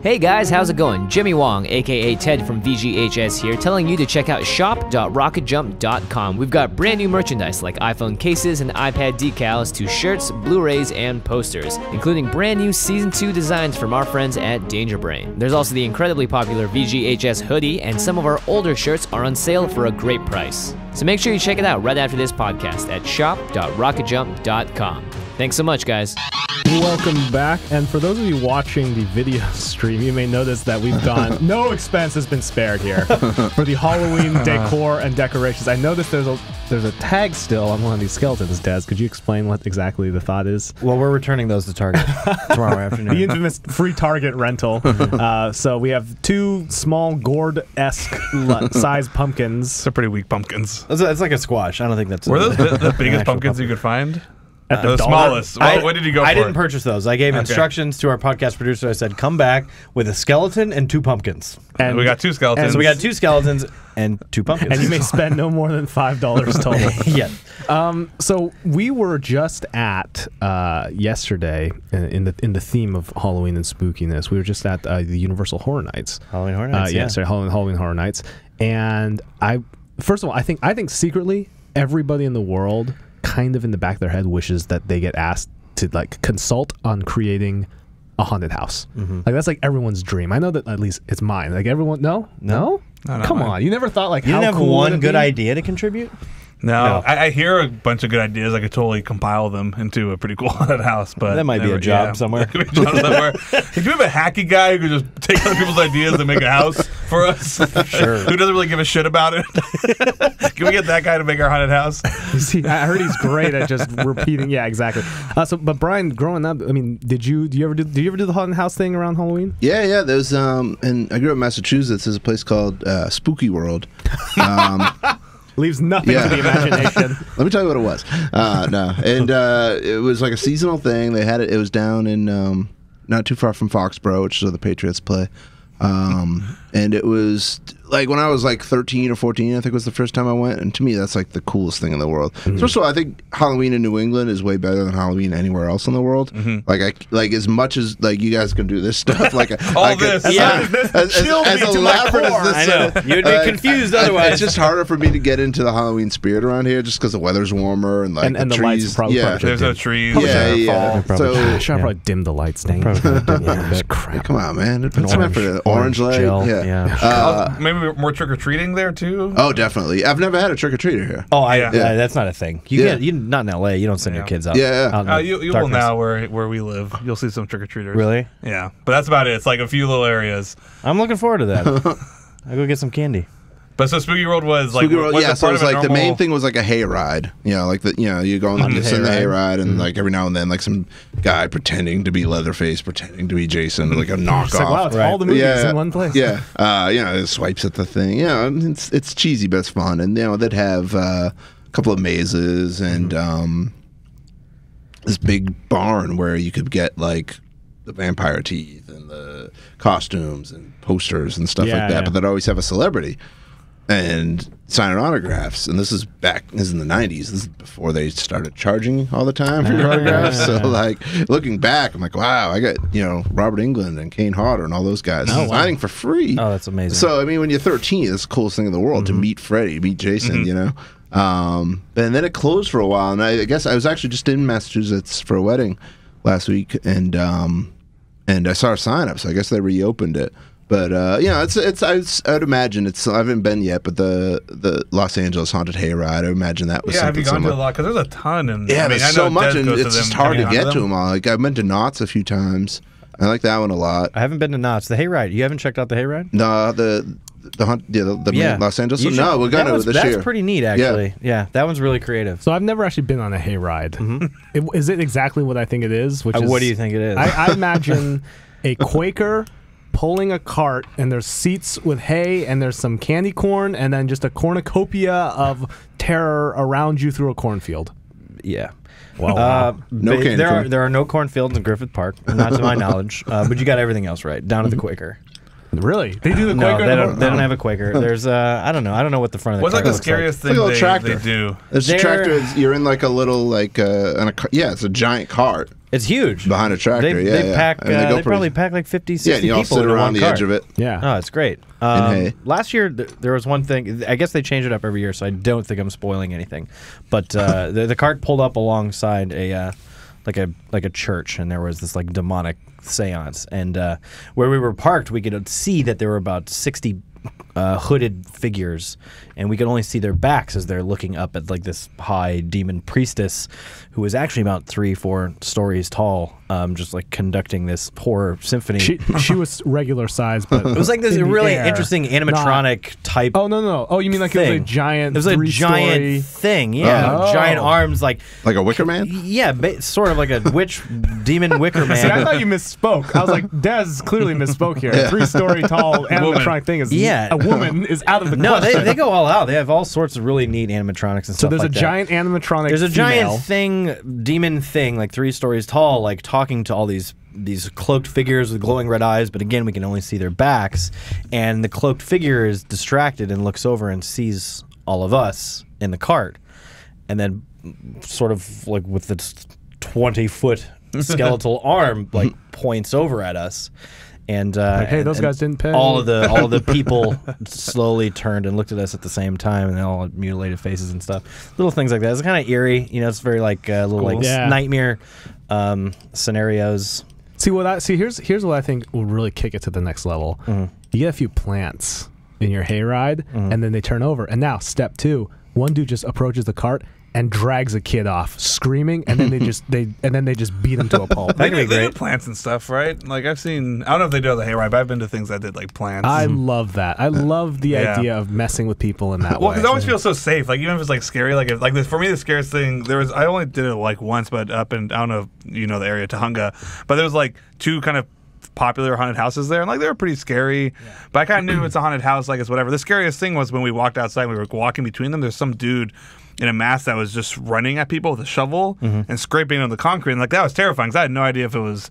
Hey guys, how's it going? Jimmy Wong, aka Ted from VGHS here, telling you to check out shop.rocketjump.com. We've got brand new merchandise like iPhone cases and iPad decals to shirts, Blu-rays, and posters, including brand new Season 2 designs from our friends at Danger Brain. There's also the incredibly popular VGHS hoodie, and some of our older shirts are on sale for a great price. So make sure you check it out right after this podcast at shop.rocketjump.com. Thanks so much, guys. Welcome back, and for those of you watching the video stream, you may notice that we've gone, no expense has been spared here for the Halloween decor and decorations. I noticed there's a tag still on one of these skeletons, Des. Could you explain what exactly the thought is? Well, we're returning those to Target tomorrow afternoon. The infamous free Target rental. So we have 2 small gourd-esque size pumpkins. They're pretty weak pumpkins. It's like a squash. I don't think that's... Were those the biggest pumpkins you could find? At the smallest. What did you go for? I didn't purchase those. I gave instructions to our podcast producer. I said, come back with a skeleton and 2 pumpkins. And we got 2 skeletons. So we got 2 skeletons and 2 pumpkins. And you may spend no more than $5 total. Yeah. So we were just at yesterday in the theme of Halloween and spookiness. We were just at the Universal Horror Nights. Halloween Horror Nights. Halloween Horror Nights. And first of all, I think secretly everybody in the world, kind of in the back of their head, wishes that they get asked to like consult on creating a haunted house. Like that's like everyone's dream. I know that at least it's mine. Like everyone, no. Come on, you never thought like you how didn't have cool one good idea to contribute? No. I hear a bunch of good ideas. I could totally compile them into a pretty cool haunted house. But that might be a job somewhere. If you have a hacky guy who could just take other people's ideas and make a house, for us? Sure. Who doesn't really give a shit about it? Can we get that guy to make our haunted house? You see, I heard he's great at just repeating. Yeah, exactly. But Brian, growing up, I mean, did you ever do the haunted house thing around Halloween? Yeah. There's and I grew up in Massachusetts. There's a place called Spooky World. Leaves nothing to the imagination. Let me tell you what it was. No, and it was like a seasonal thing. They had it. It was down in not too far from Foxborough, which is where the Patriots play. And it was like when I was like 13 or 14, I think was the first time I went. And to me, that's like the coolest thing in the world. First of all, I think Halloween in New England is way better than Halloween anywhere else in the world. Like as much as like you guys can do this stuff, like this, as elaborate as this. I know. You'd be confused otherwise. It's just harder for me to get into the Halloween spirit around here, just because the weather's warmer and like and the trees. lights probably There's no trees. Yeah. So should I probably dim the lights, Dane? Crap. Come on, man. It's time for the orange light. gel. Yeah. Maybe more trick or treating there too. Oh, definitely. I've never had a trick or treater here. Oh, Yeah. that's not a thing. You can't. You not in LA. You don't send your kids out. Yeah. out in the You will darkness. now where we live. You'll see some trick or treaters. Really? Yeah, but that's about it. It's like a few little areas. I'm looking forward to that. I go get some candy. But so Spooky World was like, Spooky World, was yeah. it So part it's of a like the normal- main thing was like a hayride. You know, like you go on you sit in the hayride, and like every now and then, like some guy pretending to be Leatherface, pretending to be Jason, like a knockoff. It's like, wow, it's all the movies in one place. Yeah, it swipes at the thing. Yeah, it's cheesy, but it's fun. And they'd have a couple of mazes and this big barn where you could get like the vampire teeth and the costumes and posters and stuff like that. Yeah. But they'd always have a celebrity and signing autographs. And this is in the 90s. This is before they started charging all the time for your autographs. So like looking back, I'm like, wow, I got Robert Englund and Kane Hodder and all those guys signing for free. Oh, that's amazing. So I mean, when you're 13, it's the coolest thing in the world to meet Freddie, meet Jason. And then it closed for a while, and I guess I was actually just in Massachusetts for a wedding last week, and I saw a sign up, so I guess they reopened it. But I'd imagine I haven't been yet, but the Los Angeles Haunted Hayride, I imagine that was Yeah, have something you gone to similar. a lot? Because there's a ton. And Yeah, I mean, there's I so know much, Des and goes to it's them. just hard to Have you get gone to them all. Like I've been to Knott's a few times. I like that one a lot. I haven't been to Knott's. The Hayride. You haven't checked out the Hayride? No, the main Los Angeles. You No, should- we're going to this year. That's pretty neat, actually. Yeah, that one's really creative. So I've never actually been on a hayride. Is it exactly what I think it is? Which is, What do you think it is? I imagine a Quaker pulling a cart, and there's seats with hay, and there's some candy corn, and then just a cornucopia of terror around you through a cornfield. Yeah. Wow. No candy corn. There are no cornfields in Griffith Park, not to my knowledge. But you got everything else right, down to the Quaker. Really? They do the No, Quaker? they don't have a Quaker. There's I don't know. I don't know what the front of the What's like car the looks scariest It's like a thing little tractor. they do? There's a They're- tractor. You're in like a little it's a giant cart It's huge. behind a tractor. They pack. And they go They probably pack like 50, 60 Yeah, and you all people sit into around one the car. edge of it. Yeah. Oh, it's great. hay. Last year there was one thing. I guess they change it up every year, so I don't think I'm spoiling anything. But the cart pulled up alongside a like a church, and there was this like demonic seance. And where we were parked, we could see that there were about 60 hooded figures, and we could only see their backs as they're looking up at like this high demon priestess who was actually about 3-4 stories tall, just like conducting this horror symphony. She was regular size, but It was like this in the really air, interesting animatronic type. Oh, no. Oh, you mean like it was a thing. giant It was a three-story- giant thing, yeah. Oh. Giant arms, like Like a Wicker Man? yeah, sort of like a witch demon wicker man. See, I thought you misspoke. I was like, Des clearly misspoke here. A 3-story tall animatronic thing is a woman is out of the No, question. they go all out. They have all sorts of really neat animatronics and So stuff there's like a that. giant animatronic. There's a female. giant demon thing, like 3 stories tall, like talking to all these cloaked figures with glowing red eyes, but again, we can only see their backs. And the cloaked figure is distracted and looks over and sees all of us in the cart. And then sort of like with the 20-foot skeletal arm, like points over at us. And Like, hey, those and guys didn't pay. all of the people slowly turned and looked at us at the same time, and they all had mutilated faces and stuff. Little things like that. It's kind of eerie, it's very like little like Yeah. nightmare scenarios. Here's what I think will really kick it to the next level. You get a few plants in your hayride, and then they turn over. And now step 2, one dude just approaches the cart and drags a kid off screaming, and then they just beat him to a pulp. They do plants and stuff, right? Like I've seen. I don't know if they do the hayride, but I've been to things that did like plants. I love that. I love the idea of messing with people in that way. Well, because it always feels so safe. Like even if it's like scary, like if, like this, for me the scariest thing I only did it like once, but up in I don't know if you know the area Tahunga, but there was like 2 kind of popular haunted houses there, and like they were pretty scary, but I kind of knew it's a haunted house, like it's whatever. The scariest thing was when we walked outside, we were walking between them, there's some dude in a mask that was just running at people with a shovel and scraping on the concrete, and like that was terrifying because I had no idea if it was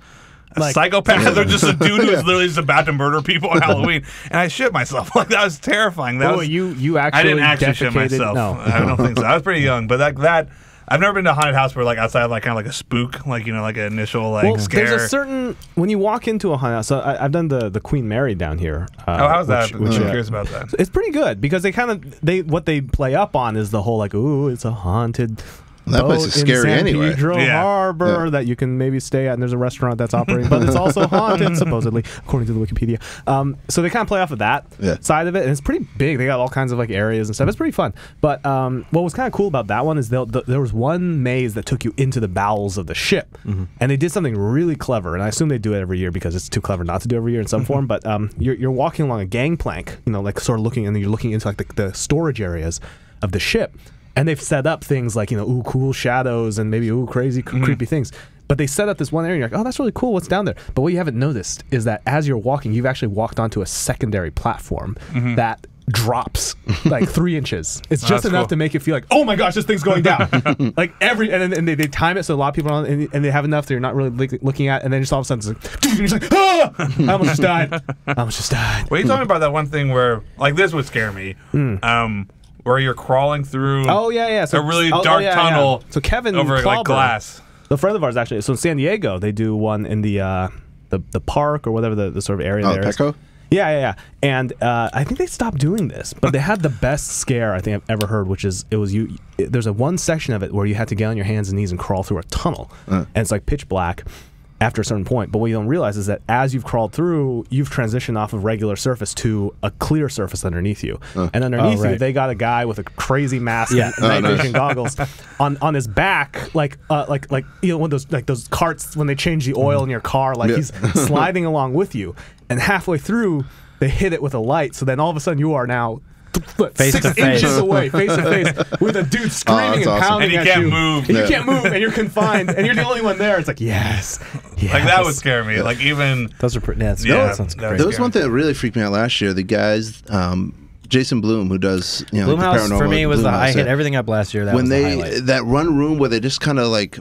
a psychopath or just a dude who was literally just about to murder people on Halloween, and I shit myself. Like that was terrifying. That was, you actually I didn't actually shit myself. No. I don't think so. I was pretty young, but that I've never been to a haunted house where like outside like kind of like a spook, like like an initial like scare. There's a certain when you walk into a haunted house. So I've done the Queen Mary down here. How's that? I'm curious about that. It's pretty good because what they play up on is the whole like, ooh, it's a haunted. That place is scary in San anyway. Pedro Harbor that you can maybe stay at, and there's a restaurant that's operating, but it's also haunted supposedly, according to the Wikipedia. So they kind of play off of that side of it, and it's pretty big. They got all kinds of like areas and stuff. It's pretty fun. But what was kind of cool about that one is there was one maze that took you into the bowels of the ship, and they did something really clever. And I assume they do it every year because it's too clever not to do every year in some form. But you're walking along a gangplank, like sort of looking, and then you're looking into like the storage areas of the ship. And they've set up things like, ooh, cool shadows and maybe, ooh, crazy, creepy things. But they set up this one area and you're like, oh, that's really cool. What's down there? But what you haven't noticed is that as you're walking, you've actually walked onto a secondary platform that drops like 3 inches. It's just enough to make you feel like, oh my gosh, this thing's going down. Like and they time it so a lot of people are on, and they have enough that you're not really looking at, and then just all of a sudden it's like, you're just like, ah! I almost just died. Well, you talking about that one thing where like this would scare me. Where you're crawling through so, a really dark tunnel So Kevin over Klauber, like glass. A friend of ours actually. So in San Diego, they do one in the park or whatever the sort of area there is. Petco? Yeah. And I think they stopped doing this, but they had the best scare I think I've ever heard, which is there's one section of it where you had to get on your hands and knees and crawl through a tunnel, and it's like pitch black after a certain point. But what you don't realize is that as you've crawled through, you've transitioned off of regular surface to a clear surface underneath you. And underneath you, they got a guy with a crazy mask and night vision goggles on his back, like one of those carts when they change the oil in your car, like he's sliding along with you. And halfway through, they hit it with a light. So then all of a sudden you are now face 6 to face. inches away, face to face, with a dude screaming and pounding and at you. Move. And you can't move, and you're confined, and you're the only one there. It's like, yes. Like that would scare me. Like even those are pretty. That sounds great. There was one thing that really freaked me out last year. The guys, Jason Blum, who does Blumhouse for me was I hit everything up last year. That when was the highlight. That one room where they just kind of like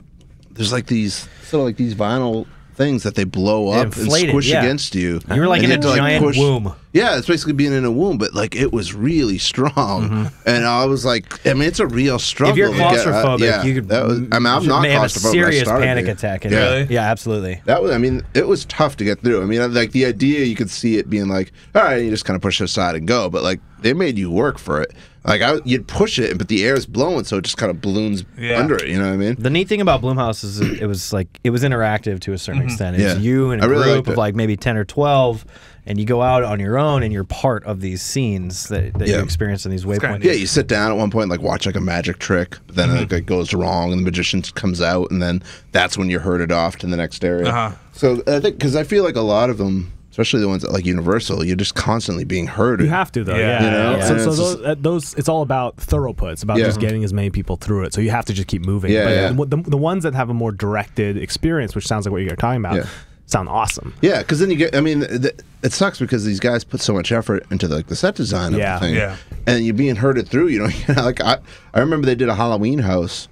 there's like these sort of like these vinyl things that they blow up and squish against you. You were like in a giant womb. Yeah, it's basically being in a womb, but like it was really strong, and I was like, I mean, it's a real struggle. If you're claustrophobic, you could. I'm not may have a claustrophobic. serious panic attack. Really? Yeah, absolutely. That was. I mean, it was tough to get through. I mean, like the idea, you could see it being like, all right, you just kind of push it aside and go, but like they made you work for it. Like you'd push it, but the air is blowing, so it just kind of balloons under it. You know what I mean? The neat thing about Blumhouse is it was interactive to a certain extent. It's you and a group of like maybe 10 or 12, and you go out on your own, and you're part of these scenes that you experience in these waypoints. Yeah, you sit down at one point, like watch like a magic trick, but then it goes wrong, and the magician comes out, and then that's when you're herded off to the next area. So I think because I feel like a lot of them, especially the ones at like Universal, you're just constantly being herded. You have to though, You know? So those, it's all about throughput. It's about just getting as many people through it. So you have to just keep moving. The ones that have a more directed experience, which sounds like what you're talking about, sound awesome. Yeah, because then you get. I mean, it sucks because these guys put so much effort into the set design of the thing, and you're being herded through. Like I remember they did a Halloween house.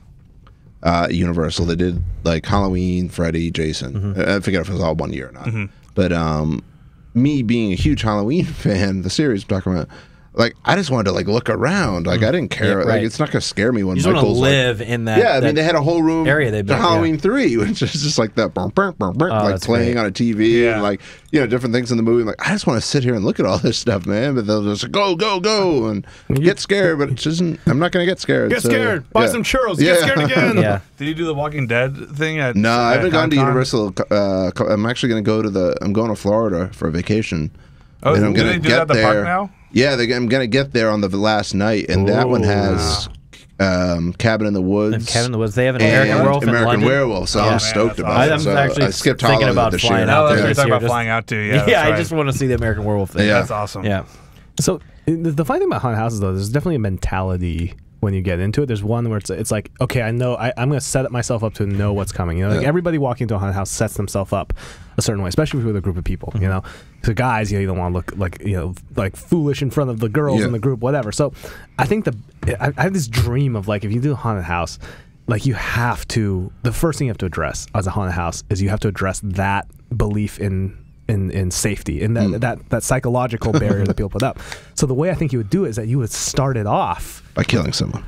Universal, they did like Halloween, Freddy, Jason. I forget if it was all 1 year or not, but me being a huge Halloween fan, the series I'm talking about, like I just wanted to like look around. Like I didn't care. Like it's not gonna scare me when you just Michael's want to live in that. Yeah, I mean they had a whole room area they built, Halloween 3, which is just like that, like playing on a TV and like different things in the movie. I'm like I just want to sit here and look at all this stuff, man. But they'll just go and get scared. But it just isn't. I'm not gonna get scared. Get scared. Buy some churros. Get scared again. Did you do the Walking Dead thing? No, I haven't gone to Universal. I'm actually gonna go to I'm going to Florida for a vacation. Oh, and I'm gonna do that at the park now? Yeah, I'm gonna get there on the last night, and that one has Cabin in the Woods. Cabin in the Woods. They have an and American Werewolf in American London. Werewolf, so Yeah. I'm stoked that's about awesome. it. I'm So actually I skipped thinking Halloween about this flying year. out Oh, there you're this talking year. about flying out too. Yeah, Yeah, that's I right. just want to see the American Werewolf thing. Yeah. That's awesome. Yeah. So the funny thing about haunted houses, though, there's definitely a mentality when you get into it. There's one where it's like, okay, I know I'm going to set myself up to know what's coming. You know, like everybody walking into a haunted house sets themselves up a certain way, especially with a group of people. You know, so guys, you don't want to look like foolish in front of the girls in the group, whatever. So I think I have this dream of like if you do a haunted house, like you have to, the first thing you have to address as a haunted house is you have to address that belief in safety, in that psychological barrier that people put up. So the way I think you would do it is that you would start it off by killing someone.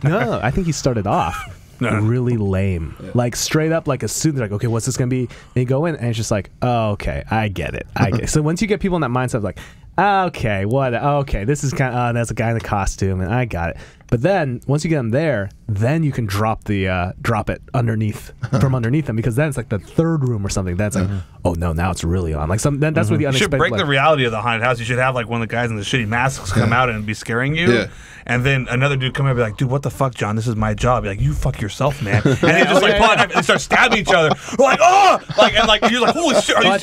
No, I think you started off really lame. Like straight up, like as soon as like, okay, what's this gonna be? And you go in and it's just like, oh, okay, I get it. So once you get people in that mindset of like, okay, this is kind of, that's a guy in a costume and I got it. But then once you get them there, then you can drop it underneath from underneath them, because then it's like the third room or something. That's like, oh no, now it's really on. Like that's where the You should unexpected. break the reality of the haunted house. You should have like one of the guys in the shitty masks come out and be scaring you. Yeah. And then another dude come out and be like, dude, what the fuck, John? This is my job. Be like, you fuck yourself, man. And they just like pull out a knife and they start stabbing each other. We're like, oh! And you're like, holy shit, are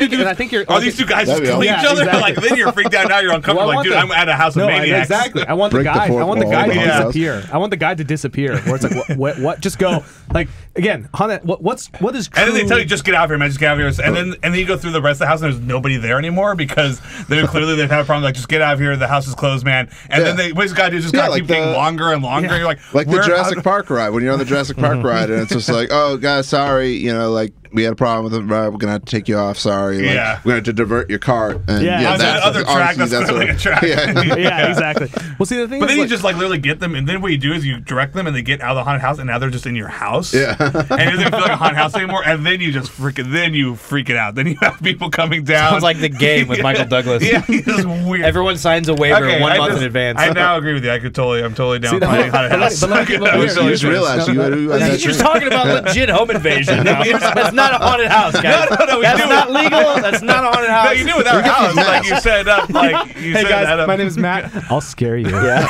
these two guys just killing each other? Exactly. Like, then you're freaked out. Now you're uncomfortable. Well, like, dude, I'm at a house of No, maniacs. exactly. I want the Break the guy. fourth I want the wall guy of to the house. disappear. I want the guy to disappear. Where it's like, what? Just go. Like again, what is true? And then they tell you, just get out of here, man. Just get out of here. And then you go through the rest of the house and there's nobody there anymore because they've had a problem. Like, just get out of here. The house is closed, man. And then what he's got to do is just gotta keep getting longer and longer. And you're like the Jurassic Park ride. When you're on the Jurassic Park ride and it's just like, oh, guys, sorry. Like, we had a problem with the ride. We're going to take you off. Sorry. Like, we're going to have to divert your cart. And Yeah. That's other track. That's clearly a track. Yeah, exactly. Well, see, the thing But is, then you just like literally get them, and then what you do is you direct them, and they get out of the haunted house, and now they're just in your house. Yeah. And it doesn't feel like a haunted house anymore. And then you just freak it out. Then you have people coming down. Sounds like The Game with Michael Douglas. Yeah, it's just weird. Everyone signs a waiver 1 month in advance. I now agree with you. I'm totally down See, playing haunted house. but You just realized you had You're talking about legit home invasion now. That's not a haunted house, guys. No, we That's do not it. legal. That's not a haunted house. No, you do with our house. Like you set it up. Like you hey set guys, that up. my name is Matt. I'll scare you. Yeah.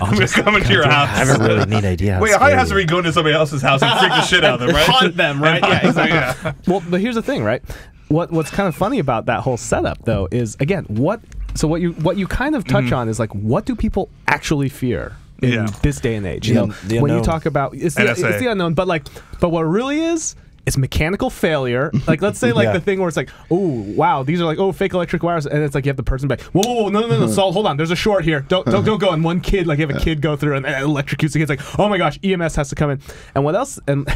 I'm just coming to your house. I have a really neat idea. Wait, how has to we go into somebody else's house and freak the shit out of them, right? Haunt them, right? Yeah, exactly. Yeah. Well, but here's the thing, right? What's kind of funny about that whole setup, though, is again what you kind of touch on is like, what do people actually fear in this day and age? You know, the when you unknown. talk about it's the unknown, but what really is. It's mechanical failure. Like, let's say, the thing where it's like, oh, wow, these are like, fake electric wires, and it's like you have the person back. Whoa, no, Saul, hold on, there's a short here. Don't go. And one kid, like, you have a kid go through and electrocutes the kid. It's like, oh my gosh, EMS has to come in. And what else? And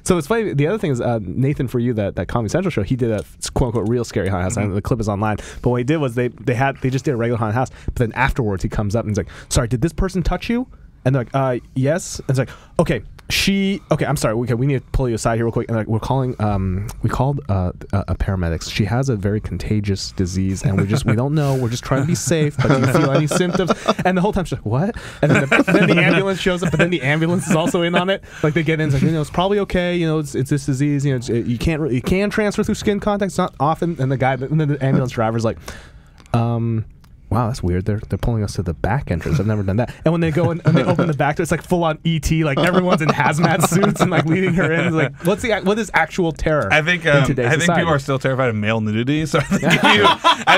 so it's funny. The other thing is, Nathan, for you, that Comedy Central show, he did a quote unquote real scary haunted house. And the clip is online. But what he did was they just did a regular haunted house. But then afterwards, he comes up and he's like, sorry, did this person touch you? And they're like, yes. And it's like, okay. I'm sorry. We need to pull you aside here real quick. And we called paramedics. She has a very contagious disease, and we don't know. We're just trying to be safe. But do you feel any symptoms? And the whole time she's like, what? And then the ambulance shows up, but then the ambulance is also in on it. Like, they get in, it's like, it's probably okay. It's this disease. You can transfer through skin contact. It's not often. And then the ambulance driver's like, wow, that's weird. They're pulling us to the back entrance. I've never done that. And when they go in and they open the back door, it's like full on ET. Like, everyone's in hazmat suits and like leading her in. It's like, what is actual terror? I think in today's society? people are still terrified of male nudity. So I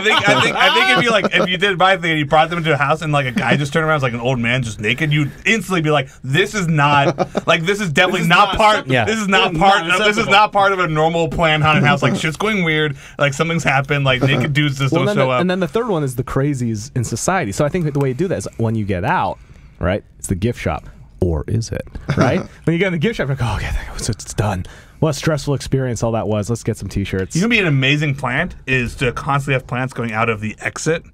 think if you did my thing and you brought them into a house and like a guy just turned around, was like an old man just naked, you'd instantly be like, this is definitely not part. Yeah. This is not part of a normal planned haunted house. Like, shit's going weird. Like, something's happened. Like, naked dudes just don't show up. And then the third one is the crazies in society. So I think that the way you do that is when you get out, right? It's the gift shop. Or is it? Right? When you get in the gift shop, you're like, oh, okay, it's done. What a stressful experience all that was. Let's get some t-shirts. You know, be an amazing plant is to constantly have plants going out of the exit.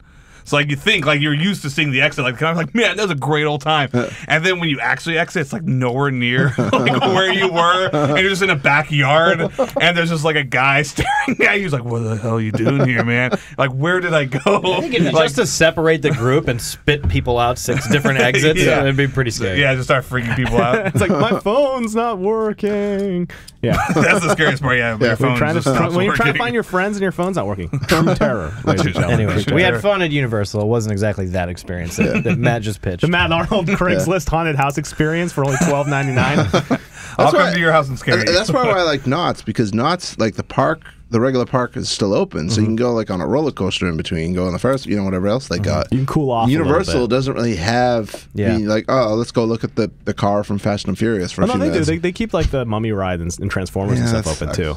So like you think like you're used to seeing the exit, like kind of like, man, that was a great old time. And then when you actually exit, it's like nowhere near like where you were, and you're just in a backyard, and there's just like a guy staring at you. He's like, "What the hell are you doing here, man? Like, where did I go?" I think just to separate the group and spit people out 6 different exits, it'd be pretty scary. Yeah, just start freaking people out. It's like, my phone's not working. Yeah, that's the scariest part. Yeah, when you're trying to find your friends and your phone's not working. True terror. Anyway, we had fun at university. Universal. It wasn't exactly that experience that Matt just pitched. The Matt Arnold Craigslist haunted house experience for only $12.99. I'll come to your house and scare you. That's why I like Knott's, because Knott's, like the regular park is still open, so you can go like on a roller coaster in between, go on the first, whatever else they got. You can cool off. Universal doesn't really have being like, oh, let's go look at the car from Fast and Furious for a few minutes. They keep like the Mummy Ride and Transformers and stuff open too.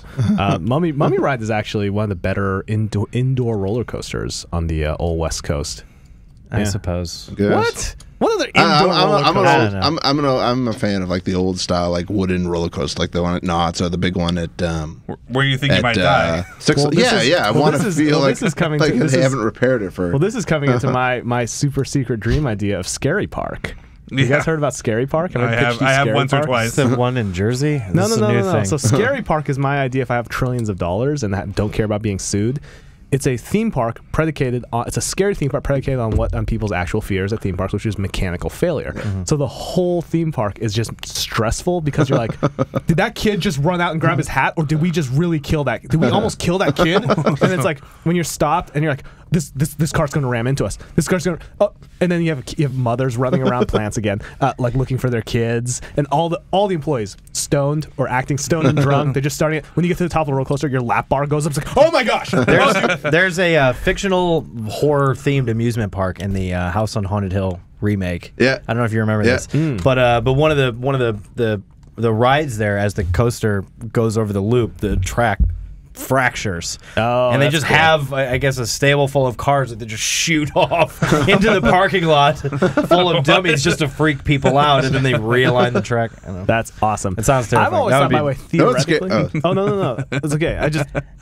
Mummy Ride is actually one of the better indoor roller coasters on the old West Coast. I suppose. What? What other indoor roller coaster? I'm a fan of like the old style, like wooden roller coaster, like the one at Knott's or the big one at where you think you might die. I want to feel like this is coming like to, they haven't repaired it for. Well, this is coming into my super secret dream idea of Scary Park. You guys heard about Scary Park? I have once or twice. The one in Jersey? No. So Scary Park is my idea if I have trillions of dollars and don't care about being sued. It's a theme park predicated on, it's a scary theme park predicated on people's actual fears at theme parks, which is mechanical failure. So the whole theme park is just stressful because you're like, did that kid just run out and grab his hat, or did we just really kill that? Did we almost kill that kid? And it's like when you're stopped and you're like, this car's going to ram into us. This car's going to, and then you have mothers running around plants again, like looking for their kids, and all the employees stoned or acting stoned and drunk. They're just starting it. When you get to the top of the roller coaster, your lap bar goes up. It's like, oh my gosh! There's a fictional horror themed amusement park in the House on Haunted Hill remake. Yeah, I don't know if you remember this, but one of the rides there, as the coaster goes over the loop, the track fractures. And they just have, I guess, a stable full of cars that they just shoot off into the parking lot full of dummies just to freak people out, and then they realign the track. I don't know. That's awesome. It sounds terrifying. I've always thought my way theoretically. No, It's okay.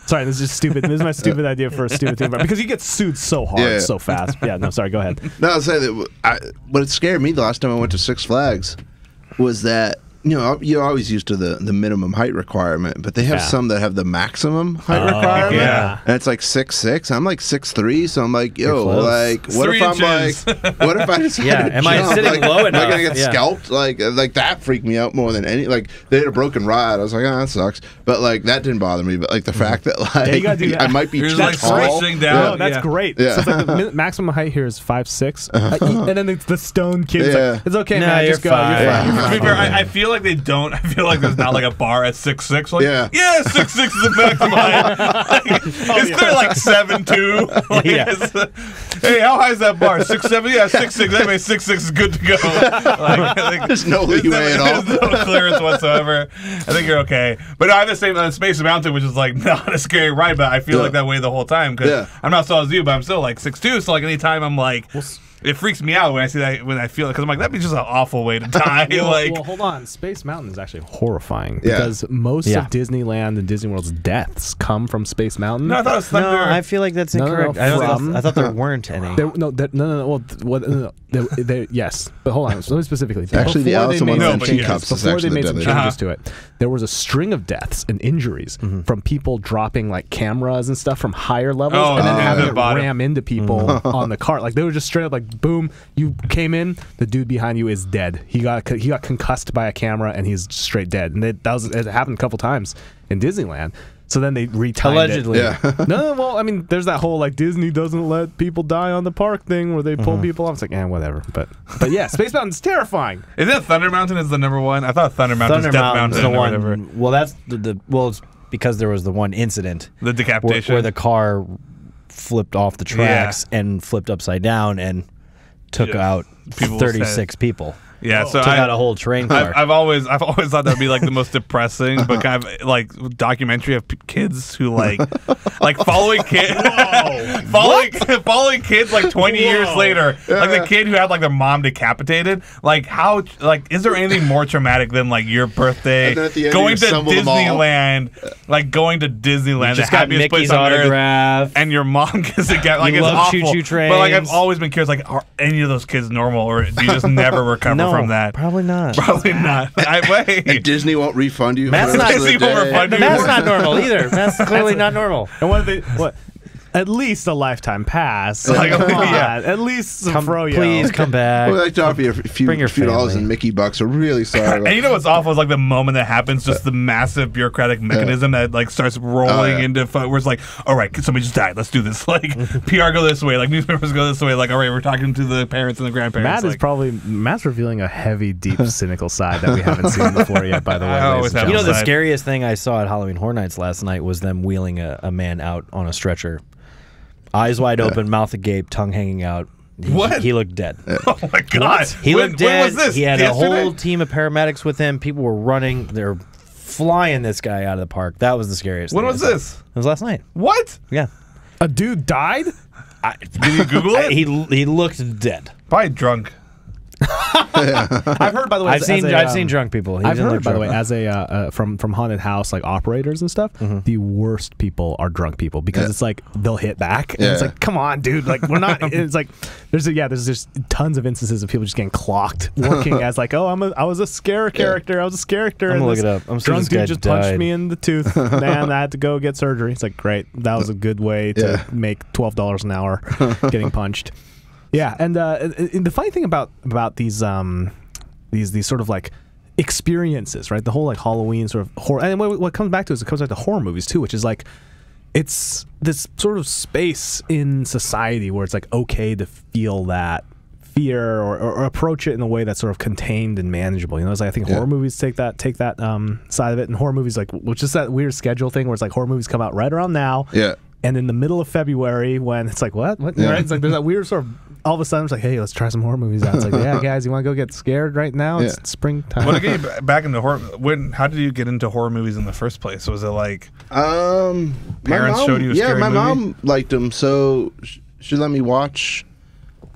Sorry, this is just stupid. This is my stupid idea for a stupid theme park, because you get sued so hard, so fast. Yeah, no, sorry, go ahead. No, I was saying that what scared me the last time I went to Six Flags was that, you're always used to the minimum height requirement, but they have some that have the maximum height requirement. Yeah. And it's like 6'6". I'm like 6'3", so I'm like, like, what if I'm like, what if I decide to am I sitting low enough? Am I going to get scalped? Like that freaked me out more than any, like, they had a broken ride. I was like, that sucks. But like, that didn't bother me. But like the fact that like, you gotta do that. I might be too like tall. down. No, that's great. Yeah. So it's like the maximum height here is 5'6", and then it's the stone kid. Like, it's okay, no, man. Just go. Fine. You're fine. To be fair, I feel like they don't. I feel like there's not like a bar at 6'6". Like, yeah, 6'6" is the maximum height. It's clear like 7'2". Like, hey, how high is that bar? 6'7"? Yeah, 6'6". Anyway, 6'6" is good to go. Like, There's no leeway at all. There's no clearance whatsoever. I think you're okay. But no, I have the same on Space Mountain, which is like not a scary ride, but I feel like that way the whole time, because I'm not so as you, but I'm still like 6'2", so like anytime I'm like, it freaks me out when I see that, when I feel it, because I'm like, that'd be just an awful way to die. Well, hold on. Space Mountain is actually horrifying, because most of Disneyland and Disney World's deaths come from Space Mountain. No, I thought it was Thunder. No, I feel like that's incorrect. I thought there weren't any. Yes, but hold on. Let me specifically. Actually, the Alice in Wonderland teacups is before actually they made the some deadly. changes to it, there was a string of deaths and injuries from people dropping like cameras and stuff from higher levels, and then having it ram into people on the cart. Like they were just straight up like, boom, you came in, the dude behind you is dead. He got concussed by a camera, and he's straight dead. And it happened a couple times in Disneyland. So then they retimed allegedly. it. No, well, I mean, there's that whole like Disney doesn't let people die on the park thing where they pull people off. It's like, whatever. But yeah, Space Mountain's terrifying. Is that Thunder Mountain is the number one? I thought Thunder Mountain's Death Mountain. The one. Well, that's it's because there was the one incident, the decapitation, where the car flipped off the tracks and flipped upside down and took out 36 people. Yeah, so took out a whole train car. I've always thought that'd be like the most depressing, but kind of like documentary of kids who like following kids, following kids like 20 years later, like the kid who had like their mom decapitated. Like how, like, is there anything more traumatic than like your birthday going to Disneyland, you just got Mickey's autograph, and your mom gets it. Like, it's awful. Choo-choo trains. But like I've always been curious, like, are any of those kids normal, or do you just never recover from that? Probably not. Probably not. And Disney won't refund you. Matt's not normal either. Matt's clearly not normal. And what? at least a lifetime pass. Like, come on, at least some froyo. Please come back. We'd like to offer you a few Bring your dollars family. in Mickey bucks. We're really sorry. And you know what's awful is like the moment that happens, just the massive bureaucratic mechanism that like starts rolling into where it's like, all right, somebody just died. Let's do this. Like PR go this way, like newspapers go this way. Like, all right, we're talking to the parents and the grandparents. Matt's revealing a heavy, deep, cynical side that we haven't seen before yet. By the way, I always have You know, the side. scariest thing I saw at Halloween Horror Nights last night was them wheeling a man out on a stretcher. Eyes wide open, mouth agape, tongue hanging out. What? He looked dead. Oh my god! He looked dead. When was this? He had Yesterday? a whole team of paramedics with him. People were running. They're flying this guy out of the park. That was the scariest. When thing was I saw. this? It was last night. What? Yeah. a dude died. Did you Google it? He looked dead. Probably drunk. I've heard, by the way, I've seen drunk people. He I've didn't heard, look by the way, drunk. as a from haunted house like operators and stuff, the worst people are drunk people because it's like they'll hit back and it's like, come on, dude, like we're not. It's like there's just tons of instances of people just getting clocked working as like, I was a scare character, I was a scare character. I'm and gonna this look it up. I'm sorry drunk this guy dude just died. punched me in the tooth, man. I had to go get surgery. It's like, great, that was a good way to make $12 an hour getting punched. Yeah, and the funny thing about these sort of like experiences, right? The whole like Halloween sort of horror, and what comes back to is it comes back to horror movies too, which is like it's this sort of space in society where it's like okay to feel that fear or approach it in a way that's sort of contained and manageable. You know, it's like I think horror movies take that side of it, and horror movies like which is that weird schedule thing where it's like horror movies come out right around now. Yeah. And in the middle of February, when it's like, what? Right? It's like there's that weird sort of. All of a sudden, it's like, hey, let's try some horror movies out. It's like, yeah, guys, you want to go get scared right now? It's springtime. Well, to get you back into horror, how did you get into horror movies in the first place? Was it like parents showed you a scary my movie? mom liked them, so she let me watch.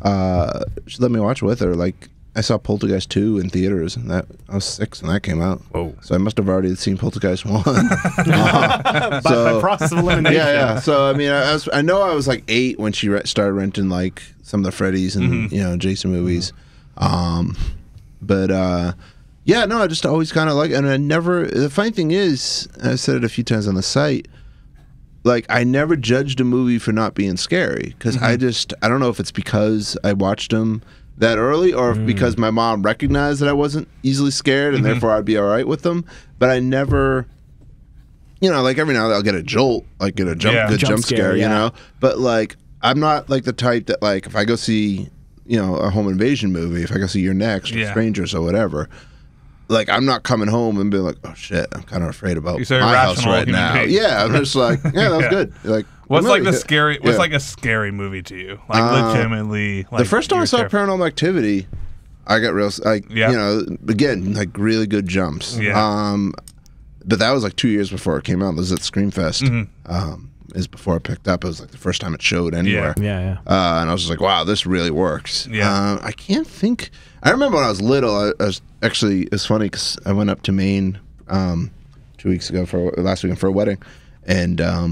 She let me watch with her. Like I saw Poltergeist 2 in theaters, and I was 6 when that came out. Whoa! So I must have already seen Poltergeist 1. by process of elimination. Yeah. So I mean, I know I was like 8 when she started renting like some of the Freddy's and Jason movies. But I just always kind of like, and I never. The funny thing is, and I said it a few times on the site. Like I never judged a movie for not being scary because I don't know if it's because I watched them that early or if because my mom recognized that I wasn't easily scared and therefore I'd be all right with them. But I never, like every now and then I'll get a jolt, like get a good jump scare, you know. But like I'm not like the type that like if I go see a home invasion movie, if I go see You're Next or Strangers or whatever. Like I'm not coming home and being like, oh shit, I'm kind of afraid about my house right now. Yeah, I'm just like, yeah, that was good. Like, what's like the scary? What's like a scary movie to you? Like legitimately. Like, the first time I saw Paranormal Activity, I got real like again like really good jumps. Yeah. But that was like 2 years before it came out. It was at Screamfest. Is before I picked up. It was like the first time it showed anywhere. Yeah. And I was just like, wow, this really works. Yeah. I can't think. I remember when I was little. I was actually. It's funny because I went up to Maine 2 weeks ago last weekend for a wedding, and I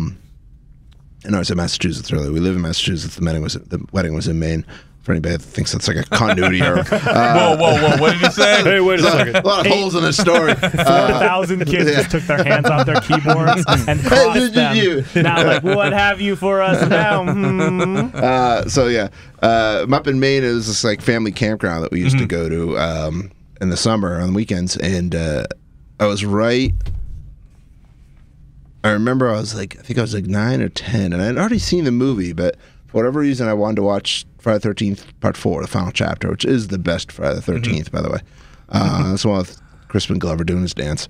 was in Massachusetts earlier. We live in Massachusetts. The wedding was in Maine. For anybody that thinks that's like a continuity error. Whoa! What did you say? Hey, wait a second. A lot of holes in this story. 4,000 kids just took their hands off their keyboards and crossed them. Now, like, what have you for us now? Up in Maine, it was this like family campground that we used to go to in the summer on the weekends, and I was right. I remember I think I was like 9 or 10, and I'd already seen the movie, but for whatever reason, I wanted to watch Friday the 13th Part 4, the final chapter, which is the best Friday the 13th, by the way. That's one with Crispin Glover doing his dance.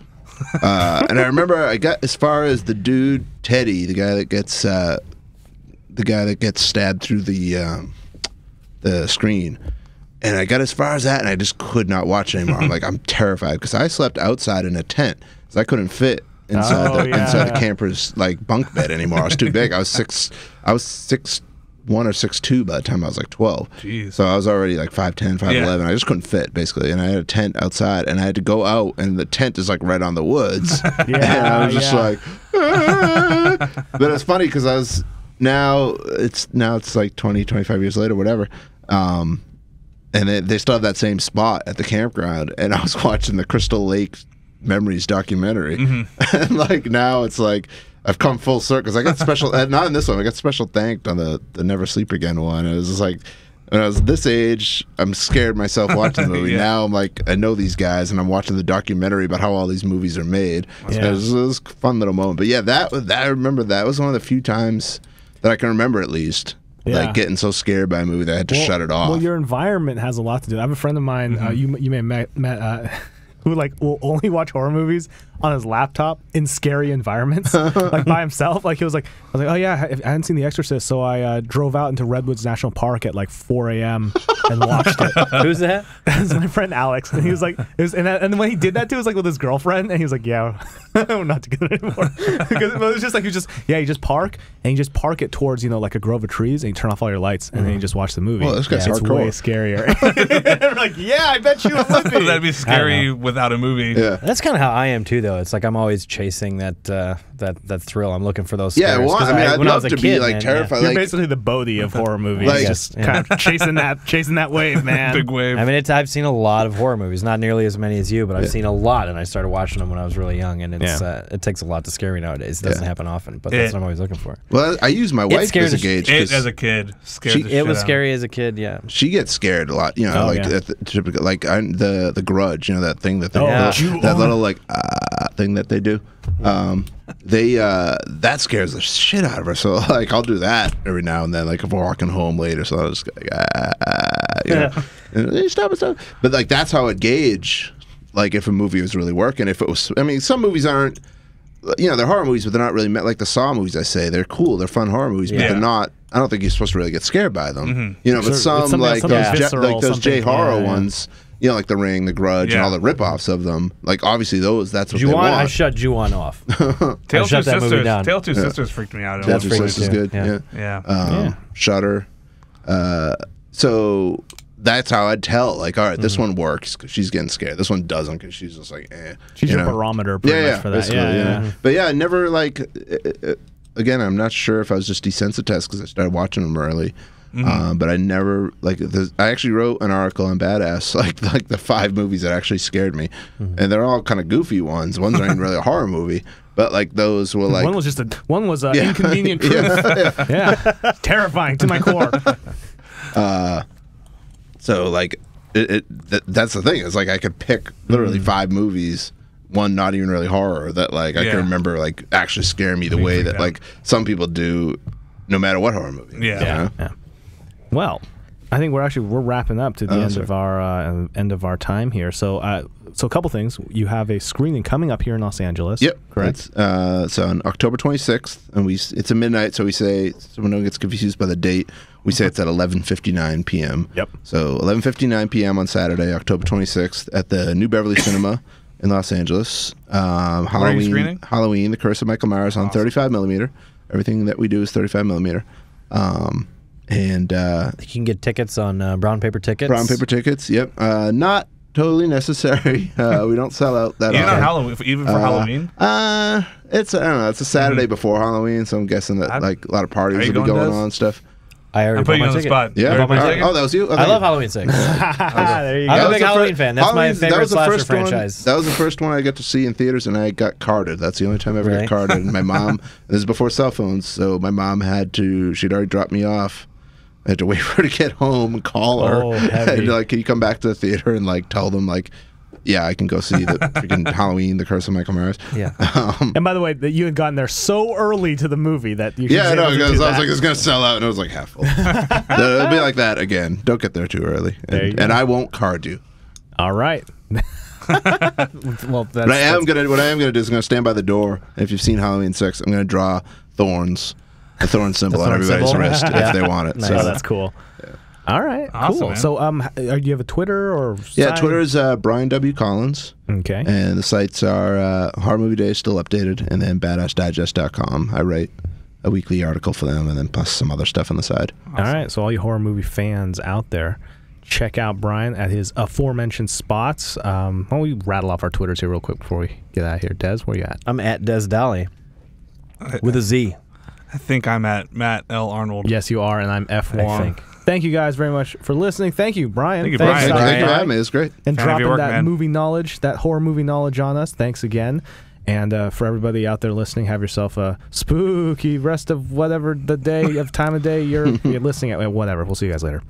And I remember I got as far as the dude Teddy, the guy that gets stabbed through the screen, and I got as far as that, and I just could not watch anymore. I'm like, I'm terrified because I slept outside in a tent, so I couldn't fit inside the camper's like bunk bed anymore. I was too big. I was 6'1" or 6'2" by the time I was like 12. Jeez. So I was already like 5'10", 5'11". I just couldn't fit basically, and I had a tent outside, and I had to go out, and the tent is like right on the woods. And I was just like, but it's funny because I was now it's like 20, 25 years later, whatever. And they still have that same spot at the campground, and I was watching the Crystal Lake Memories documentary, and like now it's like I've come full circle. 'Cause I got special, not in this one. I got special thanked on the Never Sleep Again one. It was just like, when I was this age, I'm scared myself watching the movie. Yeah. Now I'm like, I know these guys, and I'm watching the documentary about how all these movies are made. Yeah. It was a fun little moment. But yeah, that I remember that was one of the few times that I can remember at least. Yeah. Like getting so scared by a movie that I had to shut it off. Well, your environment has a lot to do. I have a friend of mine, you may have met who like will only watch horror movies on his laptop in scary environments, like by himself. Like I was like, oh yeah, I hadn't seen The Exorcist, so I drove out into Redwoods National Park at like 4 a.m. and watched it. Who's that? That's my friend Alex, and he was like, and when he did that too, it was like with his girlfriend, and he was like, yeah, we're not together anymore. Because it was just like you just park and you just park it towards like a grove of trees, and you turn off all your lights, and then you just watch the movie. Well, this guy's It's hardcore. way scarier. We're like, yeah, I bet you it would be. That'd be scary without a movie. Yeah. That's kind of how I am too, though. It's like I'm always chasing that thrill. I'm looking for those. Yeah, scares. well, 'Cause I mean, I'd when I love was a to kid, be like man, terrified. You're Like, basically the Bodhi of horror movies, Like- just kind of chasing that wave, man. Big wave. I mean, I've seen a lot of horror movies, not nearly as many as you, but I've seen a lot, and I started watching them when I was really young, and it's it takes a lot to scare me nowadays. It doesn't happen often, but that's what I'm always looking for. well, I use my wife scared as a as- gauge. It, 'Cause as a kid, scared She- the It shit was out of scary as a kid, yeah. she gets scared a lot, Oh, like yeah. typical, like the Grudge, that thing that they Yeah. that little like thing that they do. They that scares the shit out of her. So like I'll do that every now and then. Like if we're walking home later, so I'll just go, and they stop. But like that's how it gauge like if a movie was really working. If it was, I mean, some movies aren't. They're horror movies, but they're not really like the Saw movies. I say they're cool, they're fun horror movies, but Yeah. they're not. I don't think you're supposed to really get scared by them. But Sure, some it's something- like something those, visceral, like those J something- horror yeah. ones, like The Ring, The Grudge, and Yeah. all the ripoffs of them. Like obviously that's what they Ju-on, want. I shut Ju-on off. Tale I shut that movie down. Tale of Two Sisters freaked me out. At That's one freaked point. just as too. good. Yeah. Yeah. Yeah. Shutter. So that's how I'd tell. Like, all right, this one works because she's getting scared. This one doesn't because she's just like, eh. She's your barometer pretty much for that. basically, Yeah. But yeah, I never like. Again, I'm not sure if I was just desensitized because I started watching them early. But I never like. I actually wrote an article on Badass, like the 5 movies that actually scared me, and they're all kind of goofy ones. One's not even really a horror movie, but like those were like One was inconvenient truth. Yeah. Terrifying to my core. So like, that's the thing. It's like I could pick literally 5 movies, one not even really horror, that like I can remember like actually scare me the way that freaked like some people do, no matter what horror movie. Yeah. You know? Well, I think we're wrapping up to the end of our time here. So a couple things. You have a screening coming up here in Los Angeles. Yep, correct. So on October 26th, and it's a midnight, so we say someone no one gets confused by the date. We say it's at 11:59 p.m. Yep. So 11:59 p.m. on Saturday, October 26th, at the New Beverly Cinema in Los Angeles. are you screening? Halloween, The Curse of Michael Myers on 35 millimeter. Everything that we do is 35 millimeter. And You can get tickets on Brown Paper Tickets. brown paper tickets. Yep. Not totally necessary. We don't sell out that Even on often. Halloween, even for Halloween. It's I don't know. It's a Saturday before Halloween, so I'm guessing that like a lot of Are parties you will be going, going Des? on and stuff. I already I'm bought putting you my on the ticket. spot. Yeah. You already bought my ticket? Oh, that was you. I love Halloween 6. There you I'm go. a big Halloween fan. That's my favorite slasher franchise. That was the first one I got to see in theaters, and I got carded. That's the only time I ever Really? got carded. And my mom, this is before cell phones, so my mom she'd already dropped me off. I had to wait for her to get home and call her. Oh, heavy. And like, can you come back to the theater and like tell them like, yeah, I can go see the freaking Halloween, The Curse of Michael Myers. Yeah. And by the way, that you had gotten there so early to the movie that you Yeah, should no, be able to because do I was that. like, it's gonna sell out, and it was like half full. It'll be like that again. Don't get there too early, There you go. and I won't card you. All right. Well, that's, What I am gonna do is I'm gonna stand by the door. And if you've seen Halloween 6, I'm gonna draw thorns, a thorn symbol on thorn everybody's symbol? wrist Yeah. if they want it. Nice. Oh, So that's cool. All right, Awesome, cool. man. So, do you have a Twitter or? yeah, site? Twitter is Brian W. Collins, Okay. and the sites are Horror Movie Day is still updated, and then BadassDigest.com. I write a weekly article for them, and then plus some other stuff on the side. All right. So, all you horror movie fans out there, check out Brian at his aforementioned spots. Why don't we rattle off our Twitters here real quick before we get out of here? Des, where you at? I'm at Des Dolly with a Z. I think I'm at Matt L. Arnold. Yes, you are, and I'm F. I Wong. think. Thank you guys very much for listening. Thank you, Brian. Thank you, Thanks, Brian. Thank you Brian. for having me. It was great. and Fan of dropping your work, that man. movie knowledge, that horror movie knowledge on us. Thanks again. And for everybody out there listening, have yourself a spooky rest of whatever the day of time of day you're listening at. Whatever. We'll see you guys later.